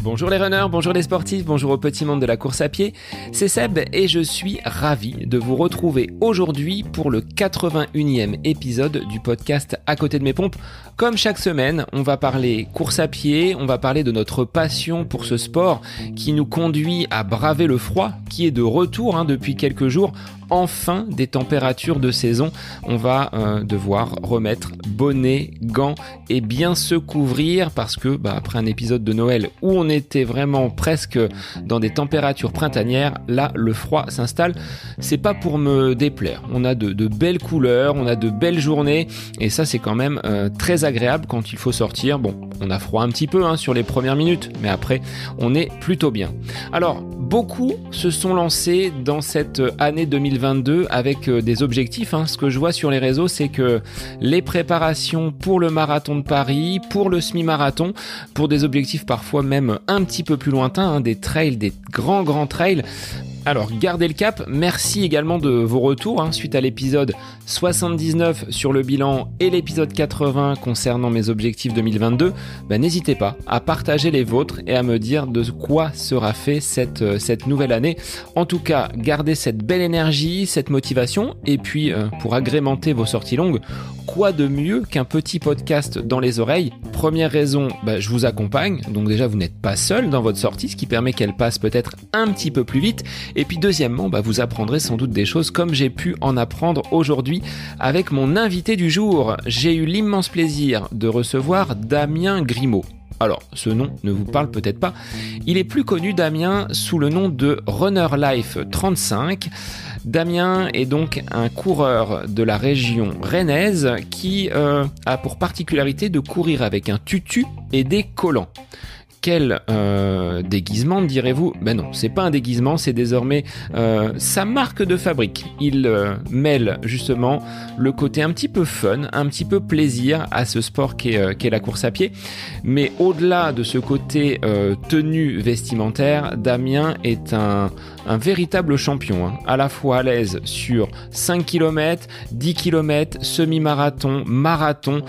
Bonjour les runners, bonjour les sportifs, bonjour au petit monde de la course à pied, c'est Seb et je suis ravi de vous retrouver aujourd'hui pour le 81e épisode du podcast À côté de mes pompes. Comme chaque semaine, on va parler course à pied, on va parler de notre passion pour ce sport qui nous conduit à braver le froid, qui est de retour depuis quelques jours. Enfin des températures de saison, on va devoir remettre bonnet, gants et bien se couvrir parce que après un épisode de Noël où on était vraiment presque dans des températures printanières, là le froid s'installe. C'est pas pour me déplaire, on a de belles couleurs, on a de belles journées et ça c'est quand même très agréable quand il faut sortir. Bon, on a froid un petit peu sur les premières minutes, mais après on est plutôt bien. Alors beaucoup se sont lancés dans cette année 2022 avec des objectifs. Ce que je vois sur les réseaux, c'est que les préparations pour le marathon de Paris, pour le semi-marathon, pour des objectifs parfois même un petit peu plus lointains, des trails, des grands trails. Alors, gardez le cap. Merci également de vos retours suite à l'épisode 79 sur le bilan et l'épisode 80 concernant mes objectifs 2022. N'hésitez pas à partager les vôtres et à me dire de quoi sera fait cette nouvelle année. En tout cas, gardez cette belle énergie, cette motivation. Et puis, pour agrémenter vos sorties longues, quoi de mieux qu'un petit podcast dans les oreilles ? Première raison, je vous accompagne. Donc déjà, vous n'êtes pas seul dans votre sortie, ce qui permet qu'elle passe peut-être un petit peu plus vite. Et puis deuxièmement, vous apprendrez sans doute des choses comme j'ai pu en apprendre aujourd'hui avec mon invité du jour. J'ai eu l'immense plaisir de recevoir Damien Grimaud. Alors, ce nom ne vous parle peut-être pas. Il est plus connu, Damien, sous le nom de Runner Life 35. Damien est donc un coureur de la région rennaise qui a pour particularité de courir avec un tutu et des collants. Quel déguisement, direz-vous ? Non, c'est pas un déguisement, c'est désormais sa marque de fabrique. Il mêle justement le côté un petit peu fun, un petit peu plaisir à ce sport qu'est la course à pied. Mais au-delà de ce côté tenue vestimentaire, Damien est un véritable champion, à la fois à l'aise sur 5 km, 10 km, semi-marathon, marathon,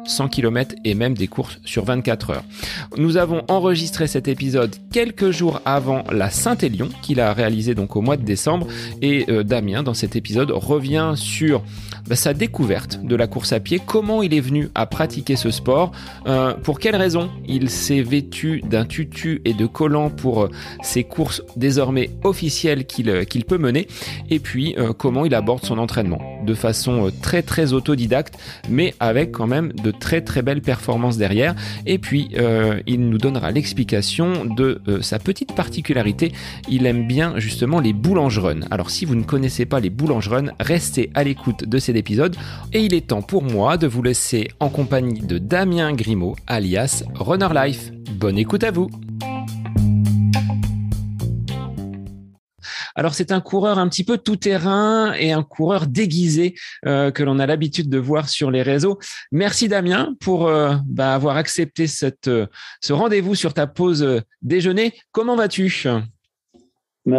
100 km et même des courses sur 24 heures. Nous avons enregistré cet épisode quelques jours avant la Saint-Élion qu'il a réalisé donc au mois de décembre et Damien dans cet épisode revient sur sa découverte de la course à pied, comment il est venu à pratiquer ce sport, pour quelles raisons il s'est vêtu d'un tutu et de collants pour ses courses désormais officielles qu'il peut mener et puis comment il aborde son entraînement de façon très autodidacte mais avec quand même de très belles performances derrière et puis il nous donnera l'explication de sa petite particularité. Il aime bien justement les boulangerons. Alors si vous ne connaissez pas les boulangerons, restez à l'écoute de cet épisode et il est temps pour moi de vous laisser en compagnie de Damien Grimaud alias Runner Life. Bonne écoute à vous. Alors c'est un coureur un petit peu tout-terrain et un coureur déguisé que l'on a l'habitude de voir sur les réseaux. Merci Damien pour avoir accepté ce rendez-vous sur ta pause déjeuner. Comment vas-tu ?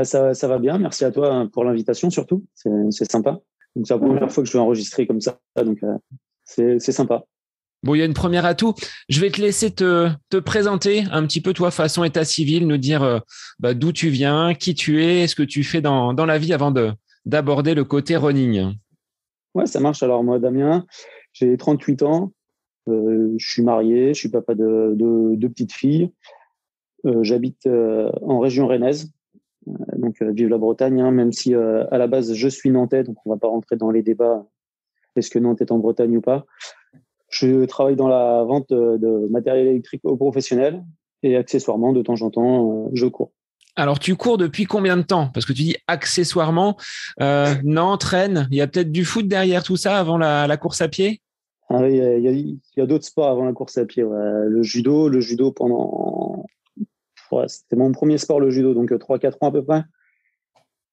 Ça va bien, merci à toi pour l'invitation surtout, c'est sympa. Donc, c'est la première fois que je vais enregistrer comme ça, donc c'est sympa. Bon, il y a une première atout. Je vais te laisser te présenter un petit peu, toi, façon état civil, nous dire d'où tu viens, qui tu es, ce que tu fais dans la vie avant d'aborder le côté running. Ouais, ça marche. Alors, moi, Damien, j'ai 38 ans. Je suis marié, je suis papa de deux petites filles. J'habite en région rennaise, donc vive la Bretagne, même si à la base, je suis nantais, donc on ne va pas rentrer dans les débats. Est-ce que Nantes est en Bretagne ou pas ? Je travaille dans la vente de matériel électrique aux professionnels et accessoirement, de temps en temps, je cours. Alors, tu cours depuis combien de temps ? Parce que tu dis accessoirement, Nantes, Rennes, il y a peut-être du foot derrière tout ça avant la course à pied ? Ah oui, il y a d'autres sports avant la course à pied. Ouais. Le judo pendant... Ouais, c'était mon premier sport, le judo, donc 3-4 ans à peu près.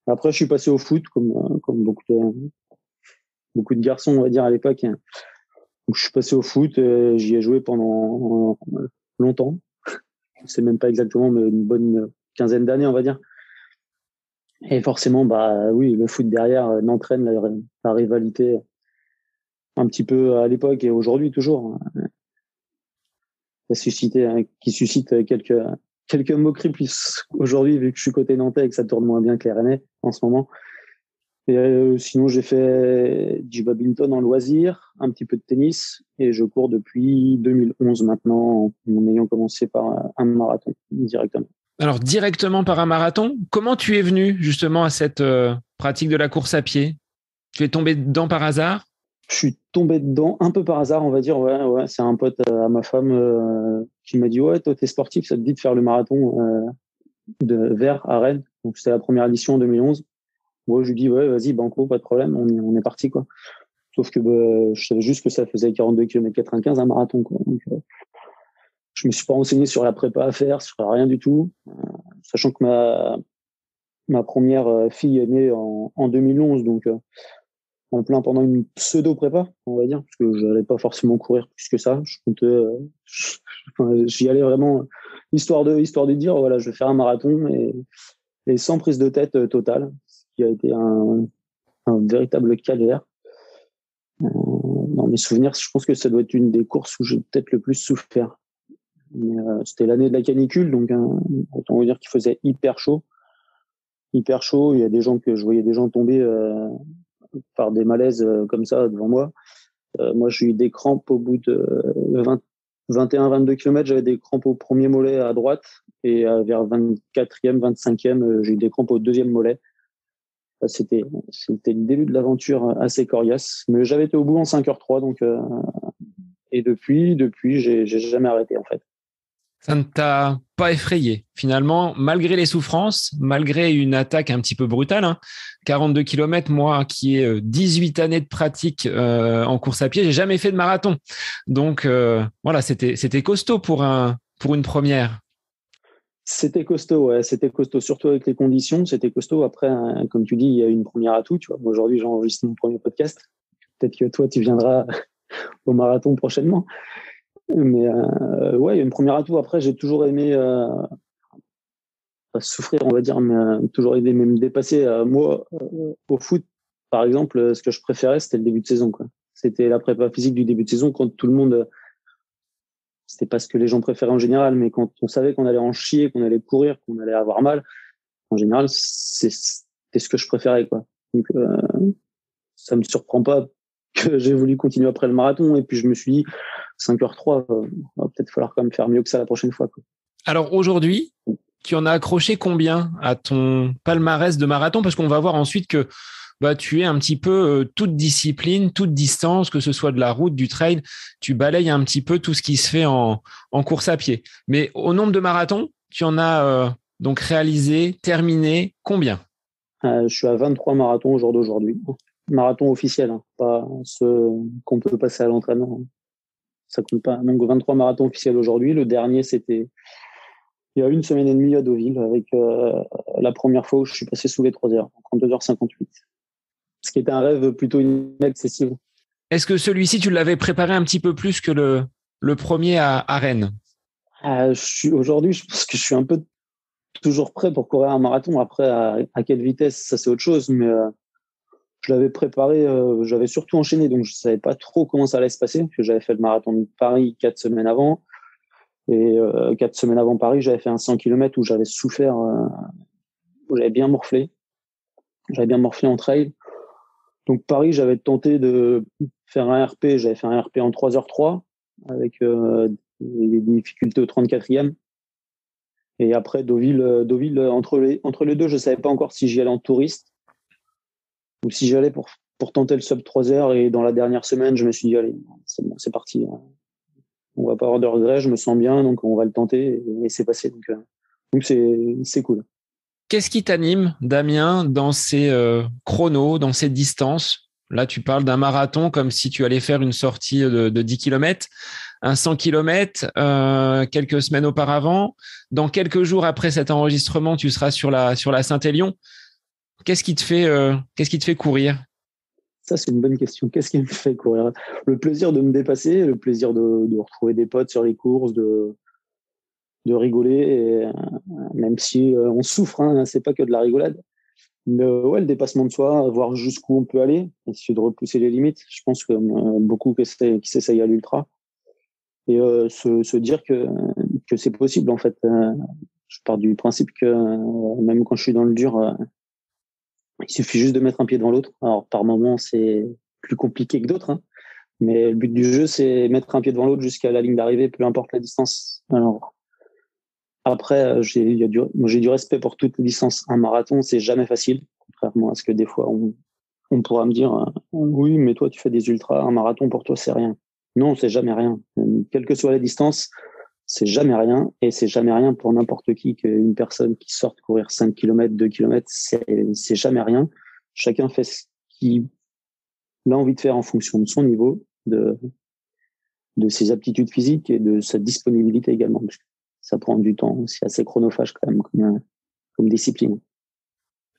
Après, je suis passé au foot, comme beaucoup de garçons, on va dire, à l'époque. Donc, je suis passé au foot, j'y ai joué pendant longtemps. Je ne sais même pas exactement, mais une bonne quinzaine d'années, on va dire. Et forcément, oui, le foot derrière n'entraîne la rivalité un petit peu à l'époque et aujourd'hui toujours. qui suscite quelques moqueries plus aujourd'hui, vu que je suis côté nantais et que ça tourne moins bien que les Rennais en ce moment. Et sinon, j'ai fait du badminton en loisir, un petit peu de tennis, et je cours depuis 2011 maintenant, en ayant commencé par un marathon directement. Alors, directement par un marathon, comment tu es venu justement à cette pratique de la course à pied? Tu es tombé dedans par hasard? Je suis tombé dedans un peu par hasard, on va dire. Ouais. C'est un pote à ma femme qui m'a dit, ouais, toi, t'es sportif, ça te dit de faire le marathon de Vers à Rennes. Donc, c'était la première édition en 2011. Moi, je lui dis, ouais, vas-y, banco, pas de problème, on est parti, quoi. Sauf que je savais juste que ça faisait 42 km 95, un marathon, quoi. Donc, je me suis pas renseigné sur la prépa à faire, sur rien du tout. Sachant que ma première fille est née en 2011, donc en plein pendant une pseudo-prépa, on va dire, parce que je n'allais pas forcément courir plus que ça. Je comptais, j'y allais vraiment histoire de dire, voilà, je vais faire un marathon et sans prise de tête totale, ce qui a été un véritable calvaire. Dans mes souvenirs, je pense que ça doit être une des courses où j'ai peut-être le plus souffert. C'était l'année de la canicule, donc autant vous dire qu'il faisait hyper chaud. Hyper chaud, je voyais des gens tomber par des malaises comme ça devant moi. Moi, j'ai eu des crampes au bout de 21-22 km, j'avais des crampes au premier mollet à droite et vers 24e, 25e, j'ai eu des crampes au deuxième mollet. C'était le début de l'aventure assez coriace, mais j'avais été au bout en 5h03, donc et depuis, j'ai jamais arrêté en fait. Ça ne t'a pas effrayé, finalement, malgré les souffrances, malgré une attaque un petit peu brutale, hein. 42 km, moi qui ai 18 années de pratique en course à pied, j'ai jamais fait de marathon. Donc voilà, c'était costaud pour une première. C'était costaud, ouais, c'était costaud, surtout avec les conditions, c'était costaud. Après, comme tu dis, il y a une première atout, tu vois. Moi, aujourd'hui, j'enregistre mon premier podcast. Peut-être que toi, tu viendras au marathon prochainement. Mais ouais, il y a une première atout. Après, j'ai toujours aimé pas souffrir, on va dire, mais toujours aimé me dépasser. Moi, au foot, par exemple, ce que je préférais, c'était le début de saison, quoi. C'était la prépa physique du début de saison quand tout le monde, c'était pas ce que les gens préféraient en général, mais quand on savait qu'on allait en chier, qu'on allait courir, qu'on allait avoir mal, en général, c'était ce que je préférais, quoi. Donc, ça me surprend pas que j'ai voulu continuer après le marathon. Et puis, je me suis dit, 5h03, va peut-être falloir quand même faire mieux que ça la prochaine fois, quoi. Alors aujourd'hui, tu en as accroché combien à ton palmarès de marathon? Parce qu'on va voir ensuite que tu es un petit peu toute discipline, toute distance, que ce soit de la route, du trail, tu balayes un petit peu tout ce qui se fait en course à pied. Mais au nombre de marathons, tu en as donc réalisé, terminé combien? Je suis à 23 marathons au jour d'aujourd'hui. Marathon officiel, hein, pas ceux qu'on peut passer à l'entraînement. Ça compte pas. Donc 23 marathons officiels aujourd'hui. Le dernier, c'était il y a une semaine et demie à Deauville, avec la première fois où je suis passé sous les 3 heures, en 32h58. Ce qui était un rêve plutôt inaccessible. Est-ce que celui-ci, tu l'avais préparé un petit peu plus que le premier à Rennes? Aujourd'hui, je pense que je suis un peu toujours prêt pour courir un marathon. Après, à quelle vitesse, ça c'est autre chose, mais je l'avais préparé, j'avais surtout enchaîné, donc je savais pas trop comment ça allait se passer, parce que j'avais fait le marathon de Paris 4 semaines avant, et 4 semaines avant Paris, j'avais fait un 100 km où j'avais souffert, où j'avais bien morflé en trail. Donc Paris, j'avais tenté de faire un RP, j'avais fait un RP en 3h03, avec des difficultés au 34e. Et après, Deauville, entre les deux, je savais pas encore si j'y allais en touriste ou si j'allais pour tenter le sub 3 heures. Et dans la dernière semaine, je me suis dit, allez, c'est bon, c'est parti. On va pas avoir de regrets, je me sens bien, donc on va le tenter. Et c'est passé. Donc c'est cool. Qu'est-ce qui t'anime, Damien, dans ces chronos, dans ces distances? Là, tu parles d'un marathon comme si tu allais faire une sortie de 10 km, un 100 km quelques semaines auparavant. Dans quelques jours après cet enregistrement, tu seras sur la Saint-Élion. Qu'est-ce qui te fait courir? Ça, c'est une bonne question. Qu'est-ce qui me fait courir? Le plaisir de me dépasser, le plaisir de retrouver des potes sur les courses, de rigoler, et, même si on souffre, hein, c'est pas que de la rigolade. Mais ouais, le dépassement de soi, voir jusqu'où on peut aller, essayer de repousser les limites. Je pense que beaucoup qui s'essayent à l'ultra. et se dire que c'est possible, en fait. Je pars du principe que même quand je suis dans le dur, il suffit juste de mettre un pied devant l'autre. Alors, par moments, c'est plus compliqué que d'autres, hein, mais le but du jeu, c'est mettre un pied devant l'autre jusqu'à la ligne d'arrivée, peu importe la distance. Alors, après, j'ai du respect pour toutes les distances. Un marathon, c'est jamais facile, contrairement à ce que des fois on pourra me dire oui, mais toi, tu fais des ultras, un marathon pour toi, c'est rien. Non, c'est jamais rien. Quelle que soit la distance, c'est jamais rien. Et c'est jamais rien pour n'importe qui qu'une personne qui sorte courir 5 km, 2 km, c'est jamais rien. Chacun fait ce qu'il a envie de faire en fonction de son niveau, de ses aptitudes physiques et de sa disponibilité également. Parce que ça prend du temps. C'est assez chronophage quand même comme discipline.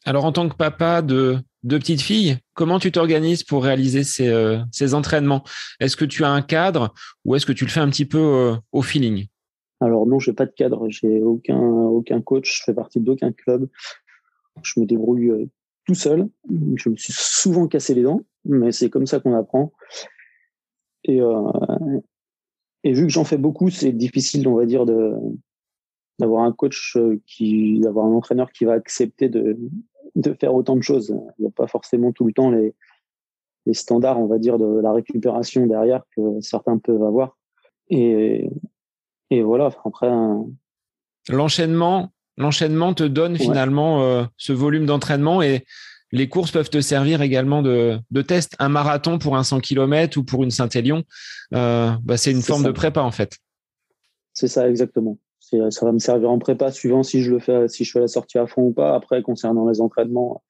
Alors, en tant que papa de deux petites filles, comment tu t'organises pour réaliser ces entraînements? Est-ce que tu as un cadre ou est-ce que tu le fais un petit peu au feeling? Alors non, j'ai pas de cadre, j'ai aucun coach, je fais partie d'aucun club. Je me débrouille tout seul. Je me suis souvent cassé les dents, mais c'est comme ça qu'on apprend. Et vu que j'en fais beaucoup, c'est difficile, on va dire, d'avoir un coach d'avoir un entraîneur qui va accepter de faire autant de choses. Il n'y a pas forcément tout le temps les standards, on va dire, de la récupération derrière que certains peuvent avoir. Et voilà, après. L'enchaînement te donne finalement ce volume d'entraînement et les courses peuvent te servir également de test. Un marathon pour un 100 km ou pour une Saint-Élion, c'est une forme de prépa en fait. C'est ça, exactement. Ça va me servir en prépa suivant si je fais la sortie à fond ou pas. Après, concernant les entraînements,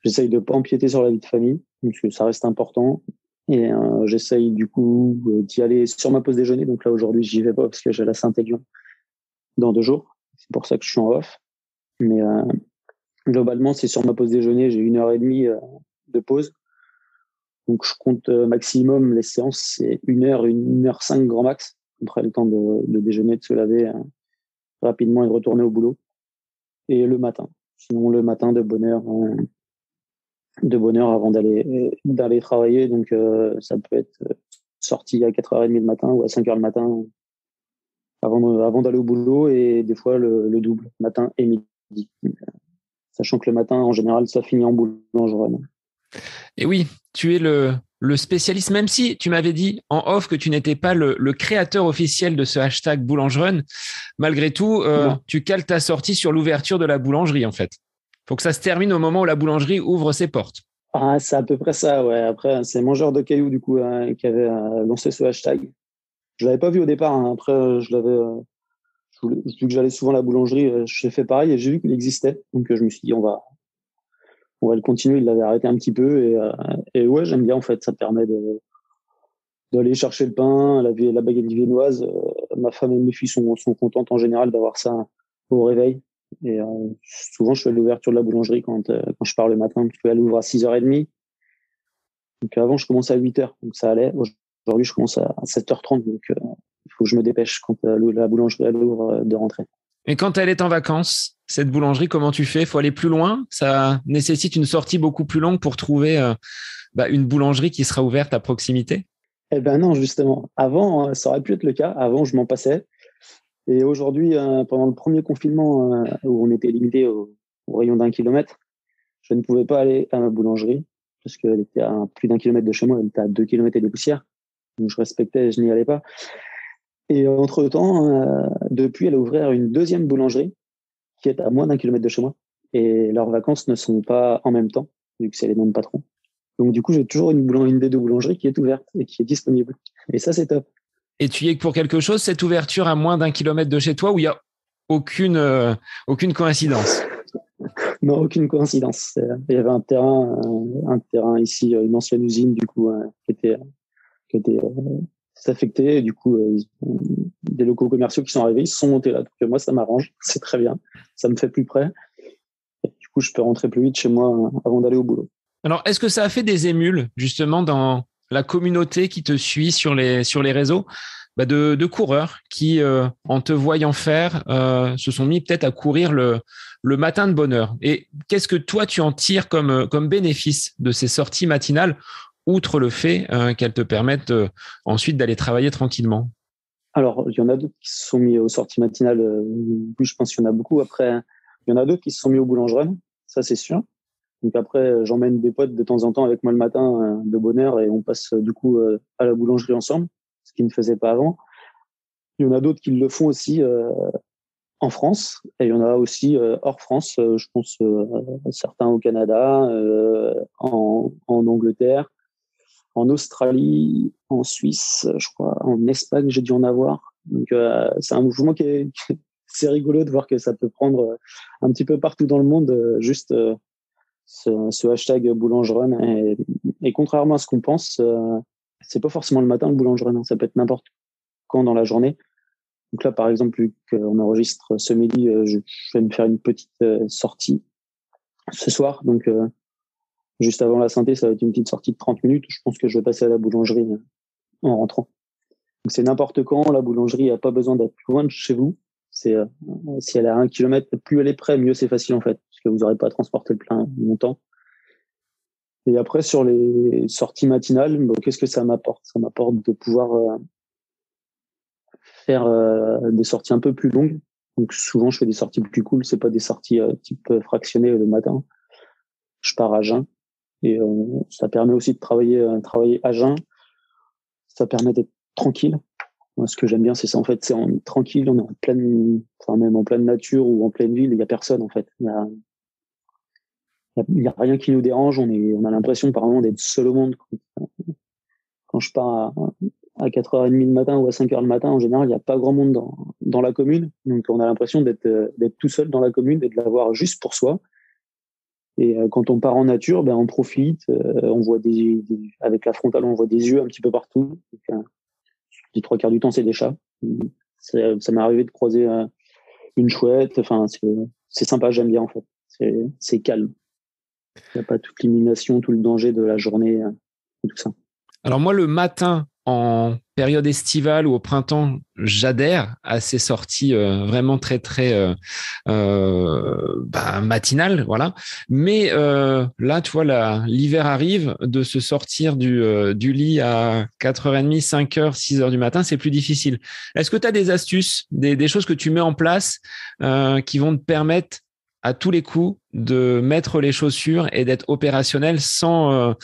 j'essaye de pas empiéter sur la vie de famille, parce que ça reste important. Et j'essaye du coup d'y aller sur ma pause déjeuner. Donc là, aujourd'hui, j'y vais pas parce que j'ai la Saint-Élion dans 2 jours. C'est pour ça que je suis en off. Mais globalement, c'est sur ma pause déjeuner. J'ai 1h30 de pause. Donc je compte maximum les séances, c'est 1h, 1h05 grand max. Après le temps de déjeuner, de se laver rapidement et de retourner au boulot. Et le matin. Sinon, le matin de bonne heure avant d'aller travailler. Donc, ça peut être sorti à 4h30 le matin ou à 5h le matin avant d'aller au boulot et des fois le double, matin et midi. Sachant que le matin, en général, ça finit en boulangerie. Et oui, tu es le spécialiste, même si tu m'avais dit en off que tu n'étais pas le créateur officiel de ce hashtag Boulangerun, malgré tout, tu cales ta sortie sur l'ouverture de la boulangerie, en fait. Il faut que ça se termine au moment où la boulangerie ouvre ses portes. Ah, c'est à peu près ça, ouais. Après, c'est Mangeur de Cailloux, du coup, qui avait lancé ce hashtag. Je l'avais pas vu au départ, hein. Après, vu que j'allais souvent à la boulangerie, j'ai fait pareil et j'ai vu qu'il existait. Donc, je me suis dit, on va le continuer. Il l'avait arrêté un petit peu et ouais, j'aime bien, en fait. Ça permet d'aller chercher le pain, la baguette viennoise. Ma femme et mes filles sont contentes en général d'avoir ça au réveil. Et souvent, je fais l'ouverture de la boulangerie quand je pars le matin, parce qu'elle ouvre à 6h30. Donc avant, je commence à 8h, donc ça allait. Aujourd'hui, je commence à 7h30, donc il faut que je me dépêche quand la boulangerie elle ouvre de rentrer. Et quand elle est en vacances, cette boulangerie, comment tu fais? Il faut aller plus loin? Ça nécessite une sortie beaucoup plus longue pour trouver une boulangerie qui sera ouverte à proximité? Eh ben non, justement. Avant, ça aurait pu être le cas. Avant, je m'en passais. Et aujourd'hui, pendant le premier confinement, où on était limité au rayon d'1 kilomètre, je ne pouvais pas aller à ma boulangerie parce qu'elle était à plus d'1 kilomètre de chez moi. Elle était à 2 kilomètres et des poussières. Donc, je respectais, je n'y allais pas. Et entre-temps, depuis, elle a ouvert une deuxième boulangerie qui est à moins d'1 kilomètre de chez moi. Et leurs vacances ne sont pas en même temps, vu que c'est les noms de patrons. Donc, du coup, j'ai toujours une des 2 boulangeries qui est ouverte et qui est disponible. Et ça, c'est top. Et tu y es que pour quelque chose, cette ouverture à moins d'1 kilomètre de chez toi, où il n'y a aucune coïncidence? Non, aucune coïncidence. Il y avait un terrain ici, une ancienne usine, du coup, qui était affecté. Et du coup, des locaux commerciaux qui sont arrivés, ils se sont montés là. Donc, moi, ça m'arrange. C'est très bien. Ça me fait plus près. Et du coup, je peux rentrer plus vite chez moi avant d'aller au boulot. Alors, est-ce que ça a fait des émules, justement, dans la communauté qui te suit sur les réseaux, de coureurs qui, en te voyant faire, se sont mis peut-être à courir le matin de bonne heure? Et qu'est-ce que toi, tu en tires comme bénéfice de ces sorties matinales, outre le fait qu'elles te permettent ensuite d'aller travailler tranquillement? Alors, il y en a d'autres qui se sont mis aux sorties matinales. Oui, je pense qu'il y en a beaucoup. Après, il y en a d'autres qui se sont mis au boulangerons, ça c'est sûr. Donc après, j'emmène des potes de temps en temps avec moi le matin de bonne heure et on passe du coup à la boulangerie ensemble, ce qu'ils ne faisaient pas avant. Il y en a d'autres qui le font aussi en France et il y en a aussi hors France. Je pense certains au Canada, en Angleterre, en Australie, en Suisse, je crois, en Espagne, j'ai dû en avoir. Donc c'est un mouvement qui est c'est rigolo de voir que ça peut prendre un petit peu partout dans le monde, juste ce hashtag boulangerun. Et contrairement à ce qu'on pense, c'est pas forcément le matin le boulangerun, ça peut être n'importe quand dans la journée. Donc là, par exemple, vu qu'on enregistre ce midi, je vais me faire une petite sortie ce soir. Donc juste avant la synthé, ça va être une petite sortie de 30 minutes. Je pense que je vais passer à la boulangerie en rentrant. Donc c'est n'importe quand, la boulangerie n'a pas besoin d'être loin de chez vous. C'est si elle est à 1 kilomètre, plus elle est près, mieux c'est facile en fait, parce que vous n'aurez pas à transporter le plein longtemps. Et après sur les sorties matinales, bon, qu'est-ce que ça m'apporte? Ça m'apporte de pouvoir faire des sorties un peu plus longues. Donc souvent je fais des sorties plus cool, c'est pas des sorties type fractionné le matin. Je pars à jeun et ça permet aussi de travailler à jeun. Ça permet d'être tranquille. Moi, ce que j'aime bien, c'est ça, en fait, tranquille, on est en pleine, enfin, même en pleine nature ou en pleine ville, il y a personne, en fait. Il y a rien qui nous dérange, on a l'impression, par moment, d'être seul au monde. Quand je pars à 4h30 le matin ou à 5h le matin, en général, il n'y a pas grand monde dans la commune. Donc, on a l'impression d'être tout seul dans la commune et de l'avoir juste pour soi. Et quand on part en nature, ben, on profite, on voit avec la frontale, on voit des yeux un petit peu partout. Donc, les 3 quarts du temps, c'est des chats. Ça m'est arrivé de croiser une chouette. Enfin, c'est sympa, j'aime bien en fait. C'est calme. Il n'y a pas toute l'illumination, tout le danger de la journée et tout ça. Alors moi, le matin, en période estivale ou au printemps, j'adhère à ces sorties vraiment très, très matinales. Voilà. Mais là, tu vois, l'hiver arrive, de se sortir du lit à 4h30, 5h, 6h du matin, c'est plus difficile. Est-ce que tu as des astuces, des choses que tu mets en place qui vont te permettre à tous les coups de mettre les chaussures et d'être opérationnel sans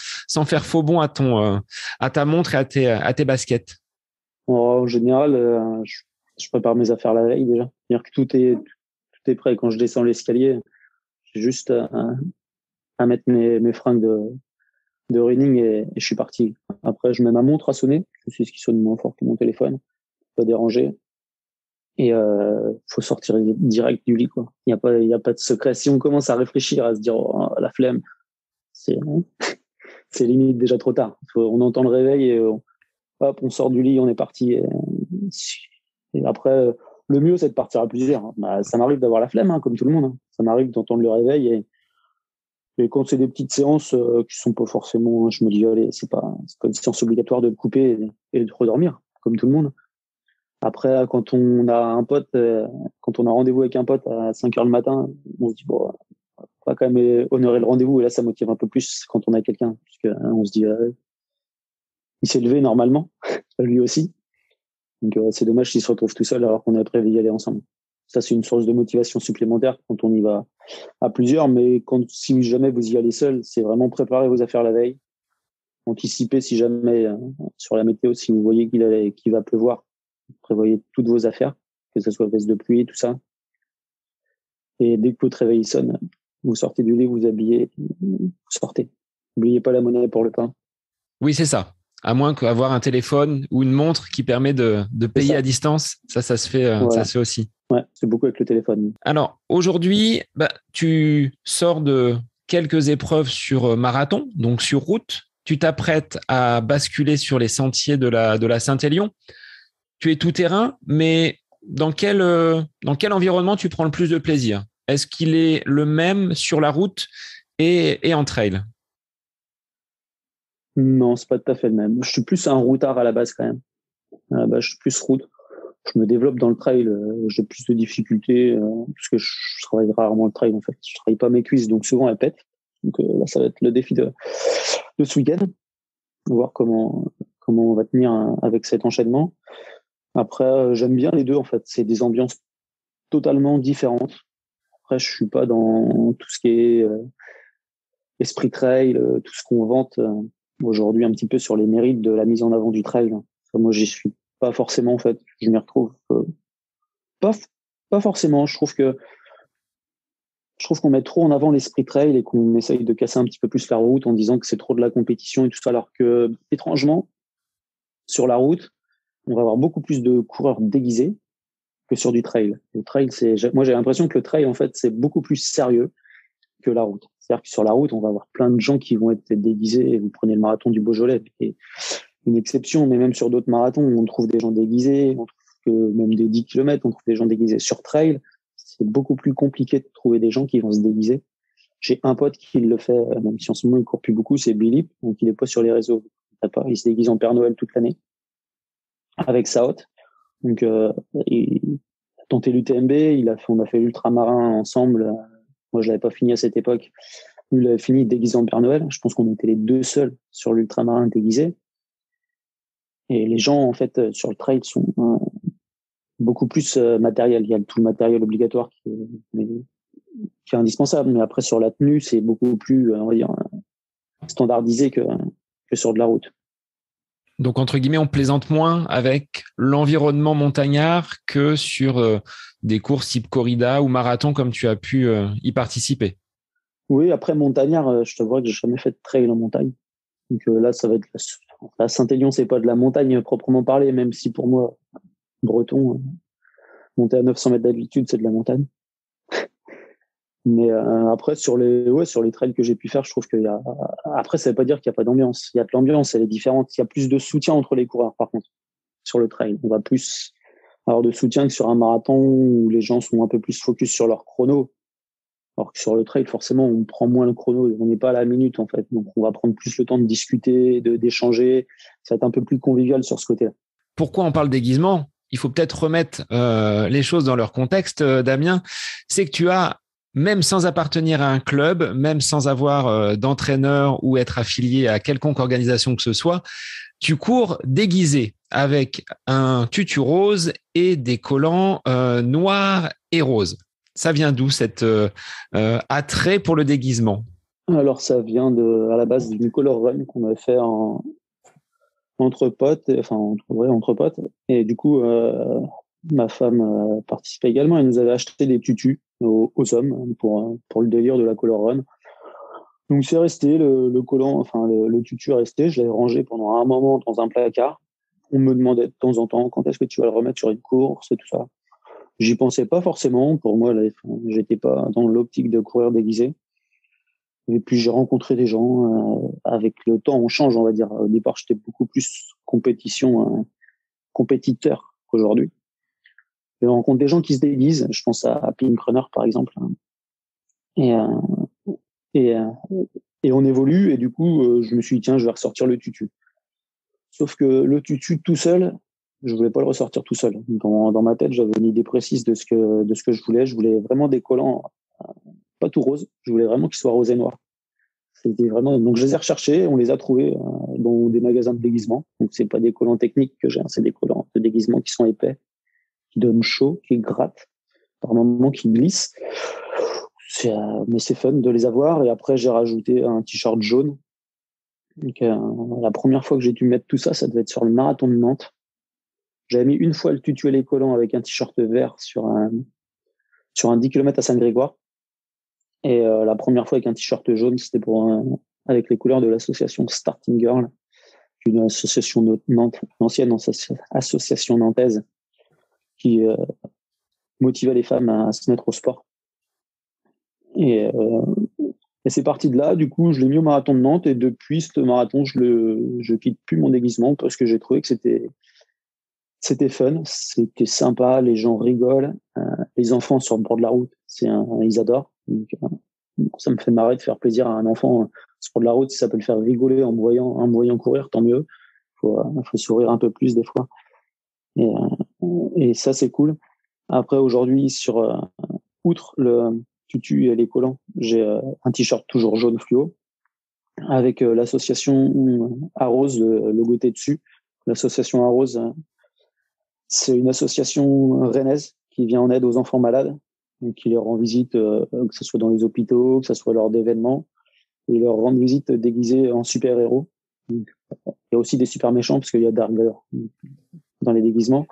faire faux bond à ta montre et à tes baskets? En général, je prépare mes affaires la veille déjà. C'est-à-dire que tout est prêt. Quand je descends l'escalier, j'ai juste à mettre mes fringues de running et je suis parti. Après, je mets ma montre à sonner. Je sais ce qui sonne moins fort que mon téléphone. Pas déranger. Et faut sortir direct du lit, quoi. Il y a pas de secret. Si on commence à réfléchir, à se dire oh, la flemme, c'est limite déjà trop tard. On entend le réveil et hop, on sort du lit, on est parti. Et après, le mieux c'est de partir à plusieurs. Bah, ça m'arrive d'avoir la flemme, hein, comme tout le monde. Hein. Ça m'arrive d'entendre le réveil et quand c'est des petites séances qui sont pas forcément, je me dis allez, c'est pas une séance obligatoire de couper et de redormir, comme tout le monde. Après, quand on a un pote, quand on a rendez-vous avec un pote à 5h le matin, on se dit, bon, on va quand même honorer le rendez-vous. Et là, ça motive un peu plus quand on a quelqu'un. Parce que, hein, on se dit, il s'est levé normalement, lui aussi. Donc, c'est dommage s'il se retrouve tout seul alors qu'on est prévu d'y aller ensemble. Ça, c'est une source de motivation supplémentaire quand on y va à plusieurs. Mais si jamais vous y allez seul, c'est vraiment préparer vos affaires la veille. Anticiper si jamais, sur la météo, si vous voyez qu'il va pleuvoir. Prévoyez toutes vos affaires, que ce soit veste de pluie, tout ça. Et dès que votre réveil sonne, vous sortez du lit, vous habillez, vous sortez. N'oubliez pas la monnaie pour le pain. Oui, c'est ça. À moins qu'avoir un téléphone ou une montre qui permet de payer à distance, ça se fait, voilà. ça se fait aussi. Ouais, c'est beaucoup avec le téléphone. Alors, aujourd'hui, tu sors de quelques épreuves sur marathon, donc sur route. Tu t'apprêtes à basculer sur les sentiers de la Saint-Élion. Tu es tout terrain, mais dans quel environnement tu prends le plus de plaisir? Est-ce qu'il est le même sur la route et en trail? Non, c'est pas tout à fait le même. Je suis plus un routard à la base quand même. À la base, je suis plus route. Je me développe dans le trail. J'ai plus de difficultés parce que je travaille rarement le trail en fait. Je travaille pas mes cuisses, donc souvent elles pètent. Donc là, ça va être le défi de ce week-end. On va voir comment on va tenir avec cet enchaînement. Après, j'aime bien les deux, en fait. C'est des ambiances totalement différentes. Après, je suis pas dans tout ce qui est esprit trail, tout ce qu'on vante aujourd'hui un petit peu sur les mérites de la mise en avant du trail. Enfin, moi, j'y suis pas forcément, en fait. Je m'y retrouve pas, pas forcément. Je trouve qu'on met trop en avant l'esprit trail et qu'on essaye de casser un petit peu plus la route en disant que c'est trop de la compétition et tout ça, alors que, étrangement, sur la route, on va avoir beaucoup plus de coureurs déguisés que sur du trail. Le trail, moi, j'ai l'impression que le trail, en fait, c'est beaucoup plus sérieux que la route. C'est-à-dire que sur la route, on va avoir plein de gens qui vont être déguisés. Vous prenez le marathon du Beaujolais, et une exception, mais même sur d'autres marathons, on trouve des gens déguisés, on trouve que même des 10 km, on trouve des gens déguisés. Sur trail, c'est beaucoup plus compliqué de trouver des gens qui vont se déguiser. J'ai un pote qui le fait, même si en ce moment il court plus beaucoup, c'est Billy, donc il est pas sur les réseaux. Il se déguise en Père Noël toute l'année avec sa hotte. Donc il a tenté l'UTMB, on a fait l'ultramarin ensemble. Moi je l'avais pas fini à cette époque. Lui il avait fini déguisé en Père Noël. Je pense qu'on était les deux seuls sur l'ultramarin déguisés. Et les gens en fait sur le trail sont beaucoup plus matériel. Il y a tout le matériel obligatoire qui est indispensable, mais après sur la tenue c'est beaucoup plus on va dire standardisé que sur de la route. Donc, entre guillemets, on plaisante moins avec l'environnement montagnard que sur des courses type corrida ou marathon comme tu as pu y participer. Oui, après montagnard, je t'avoue que j'ai jamais fait de trail en montagne. Donc là, ça va être la Saint-Élion, c'est pas de la montagne proprement parlée, même si pour moi, breton, monter à 900 mètres d'altitude, c'est de la montagne. Mais après, sur les trails que j'ai pu faire, je trouve qu'il y a. Après, ça veut pas dire qu'il n'y a pas d'ambiance. Il y a de l'ambiance, elle est différente. Il y a plus de soutien entre les coureurs, par contre, sur le trail. On va plus avoir de soutien que sur un marathon où les gens sont un peu plus focus sur leur chrono. Alors que sur le trail, forcément, on prend moins le chrono. On n'est pas à la minute, en fait. Donc, on va prendre plus le temps de discuter, d'échanger. Ça va être un peu plus convivial sur ce côté-là. Pourquoi on parle déguisement ? Il faut peut-être remettre les choses dans leur contexte, Damien. C'est que tu as, même sans appartenir à un club, même sans avoir d'entraîneur ou être affilié à quelconque organisation que ce soit, tu cours déguisé avec un tutu rose et des collants noirs et roses. Ça vient d'où cet attrait pour le déguisement ? Alors, ça vient à la base d'une color run qu'on a fait entre potes, entre potes. Et du coup, ma femme participait également. Elle nous avait acheté des tutus aux hommes pour le délire de la color run. Donc, c'est resté, le collant, enfin, le tutu est resté. Je l'avais rangé pendant un moment dans un placard. On me demandait de temps en temps quand est-ce que tu vas le remettre sur une course et tout ça. J'y pensais pas forcément. Pour moi, j'étais pas dans l'optique de courir déguisé. Et puis j'ai rencontré des gens. Avec le temps, on change, on va dire. Au départ, j'étais beaucoup plus compétiteur qu'aujourd'hui. Je rencontre des gens qui se déguisent. Je pense à Pink Runner, par exemple. Et, et, et on évolue. Et du coup, je me suis dit, tiens, je vais ressortir le tutu. Sauf que le tutu tout seul, je voulais pas le ressortir tout seul. Dans ma tête, j'avais une idée précise de ce que je voulais. Je voulais vraiment des collants pas tout rose. Je voulais vraiment qu'ils soient rose et noir. C'était vraiment. Donc je les ai recherchés, on les a trouvés dans des magasins de déguisement. Donc c'est pas des collants techniques que j'ai, c'est des collants de déguisement qui sont épais, qui donnent chaud, qui grattent, par moments qui glissent. Mais c'est fun de les avoir. Et après j'ai rajouté un t-shirt jaune. Donc la première fois que j'ai dû mettre tout ça, ça devait être sur le marathon de Nantes. J'avais mis une fois le tutu et les collants avec un t-shirt vert sur un 10 km à Saint-Grégoire. Et la première fois avec un t-shirt jaune, c'était avec les couleurs de l'association Starting Girl, une association Nantes, une ancienne association nantaise qui motivait les femmes à se mettre au sport. Et c'est parti de là. Du coup, je l'ai mis au marathon de Nantes et depuis ce marathon, je quitte plus mon déguisement parce que j'ai trouvé que c'était fun, c'était sympa, les gens rigolent, les enfants sur le bord de la route, ils adorent. Donc, ça me fait marrer de faire plaisir à un enfant sur le bord de la route. Si ça peut le faire rigoler en me voyant courir, tant mieux. Faut sourire un peu plus des fois. Et ça, c'est cool. Après, aujourd'hui, outre le tutu et les collants, j'ai un t-shirt toujours jaune fluo avec l'association Arrose, le logo dessus. L'association Arrose, C'est une association rennaise qui vient en aide aux enfants malades, donc qui leur rend visite, que ce soit dans les hôpitaux, que ce soit lors d'événements, et leur rend visite déguisés en super-héros. Donc, il y a aussi des super méchants, parce qu'il y a d'ardeur dans les déguisements.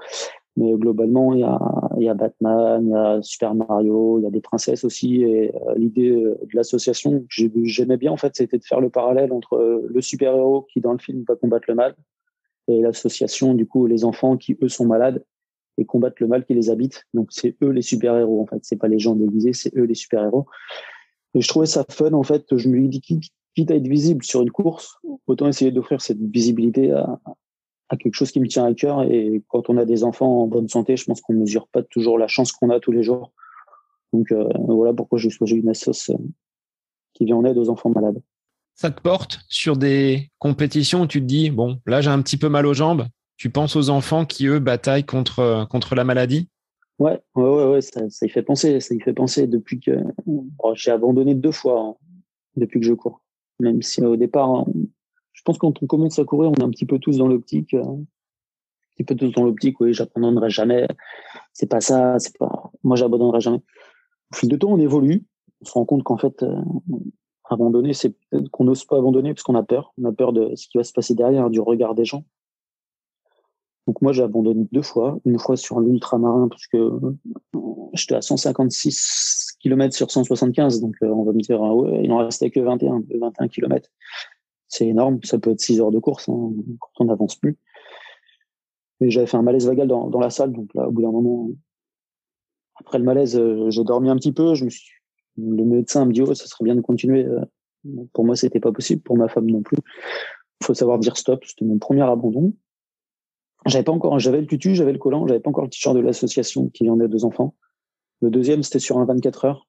Mais globalement, il y a Batman, il y a Super Mario, il y a des princesses aussi. Et l'idée de l'association que j'aimais bien, en fait, c'était de faire le parallèle entre le super-héros qui, dans le film, va combattre le mal, et l'association, du coup, les enfants qui, eux, sont malades et combattent le mal qui les habite. Donc, c'est eux les super-héros, en fait. C'est pas les gens déguisés, c'est eux les super-héros. Et je trouvais ça fun, en fait. Je me dis, quitte à être visible sur une course, autant essayer d'offrir cette visibilité à quelque chose qui me tient à cœur. Et quand on a des enfants en bonne santé, je pense qu'on mesure pas toujours la chance qu'on a tous les jours. Donc, voilà pourquoi j'ai choisi une assoce qui vient en aide aux enfants malades. Ça te porte sur des compétitions où tu te dis, bon, là, j'ai un petit peu mal aux jambes. Tu penses aux enfants qui, eux, bataillent contre la maladie? Ouais, ça y fait penser. Ça y fait penser depuis que j'ai abandonné 2 fois depuis que je cours. Même si au départ, je pense que quand on commence à courir, on est un petit peu tous dans l'optique. Un petit peu tous dans l'optique, oui, j'abandonnerai jamais. C'est pas ça, c'est pas. Moi, j'abandonnerai jamais. Au fil de temps, on évolue. On se rend compte qu'en fait, abandonner, c'est peut-être qu'on n'ose pas abandonner parce qu'on a peur. On a peur de ce qui va se passer derrière, du regard des gens. Donc moi, j'ai abandonné 2 fois. Une fois sur l'ultramarin parce que j'étais à 156 km sur 175. Donc on va me dire, ah ouais, il en restait que 21 km. C'est énorme. Ça peut être 6 heures de course quand on n'avance plus. Et j'avais fait un malaise vagal dans la salle. Donc là, au bout d'un moment, après le malaise, j'ai dormi un petit peu. Le médecin me dit, oh, ça serait bien de continuer. Pour moi, c'était pas possible. Pour ma femme non plus. Il faut savoir dire stop. C'était mon premier abandon. J'avais le tutu, j'avais le collant, j'avais pas encore le t-shirt de l'association qui vient d'aide aux enfants. Le deuxième, c'était sur un 24 heures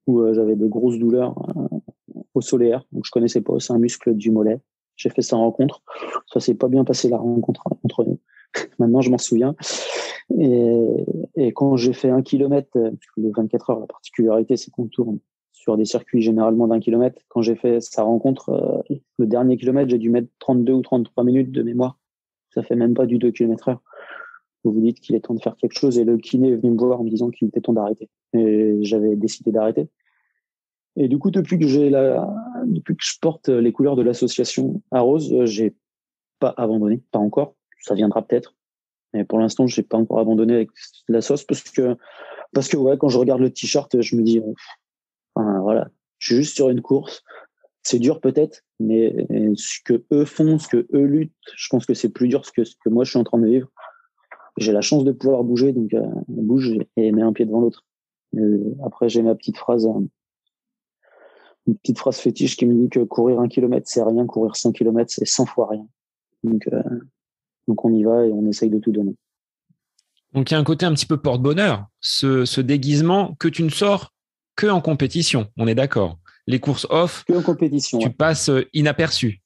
où j'avais des grosses douleurs au solaire. Donc je connaissais pas, c'est un muscle du mollet. J'ai fait ça en rencontre. Ça s'est pas bien passé la rencontre entre nous. Maintenant, je m'en souviens. Et quand j'ai fait 1 kilomètre, parce que le 24 heures, la particularité, c'est qu'on tourne sur des circuits généralement d'1 kilomètre. Quand j'ai fait sa rencontre, le dernier kilomètre, j'ai dû mettre 32 ou 33 minutes de mémoire. Ça fait même pas du 2 km/h. Vous vous dites qu'il est temps de faire quelque chose et le kiné est venu me voir en me disant qu'il était temps d'arrêter. Et j'avais décidé d'arrêter. Et du coup, depuis que je porte les couleurs de l'association Arrose, j'ai pas abandonné, pas encore. Ça viendra peut-être. Mais pour l'instant, j'ai pas encore abandonné avec la sauce parce que ouais, quand je regarde le t-shirt, je me dis, voilà, je suis juste sur une course. C'est dur peut-être, mais ce que eux font, ce que eux luttent, je pense que c'est plus dur que ce que moi je suis en train de vivre. J'ai la chance de pouvoir bouger, donc on bouge et met un pied devant l'autre. Après, j'ai une petite phrase fétiche qui me dit que courir 1 kilomètre, c'est rien, courir 100 kilomètres, c'est 100 fois rien. Donc on y va et on essaye de tout donner. Donc il y a un côté un petit peu porte-bonheur, ce déguisement que tu ne sors que en compétition, on est d'accord. Les courses off, que en compétition, tu passes inaperçu.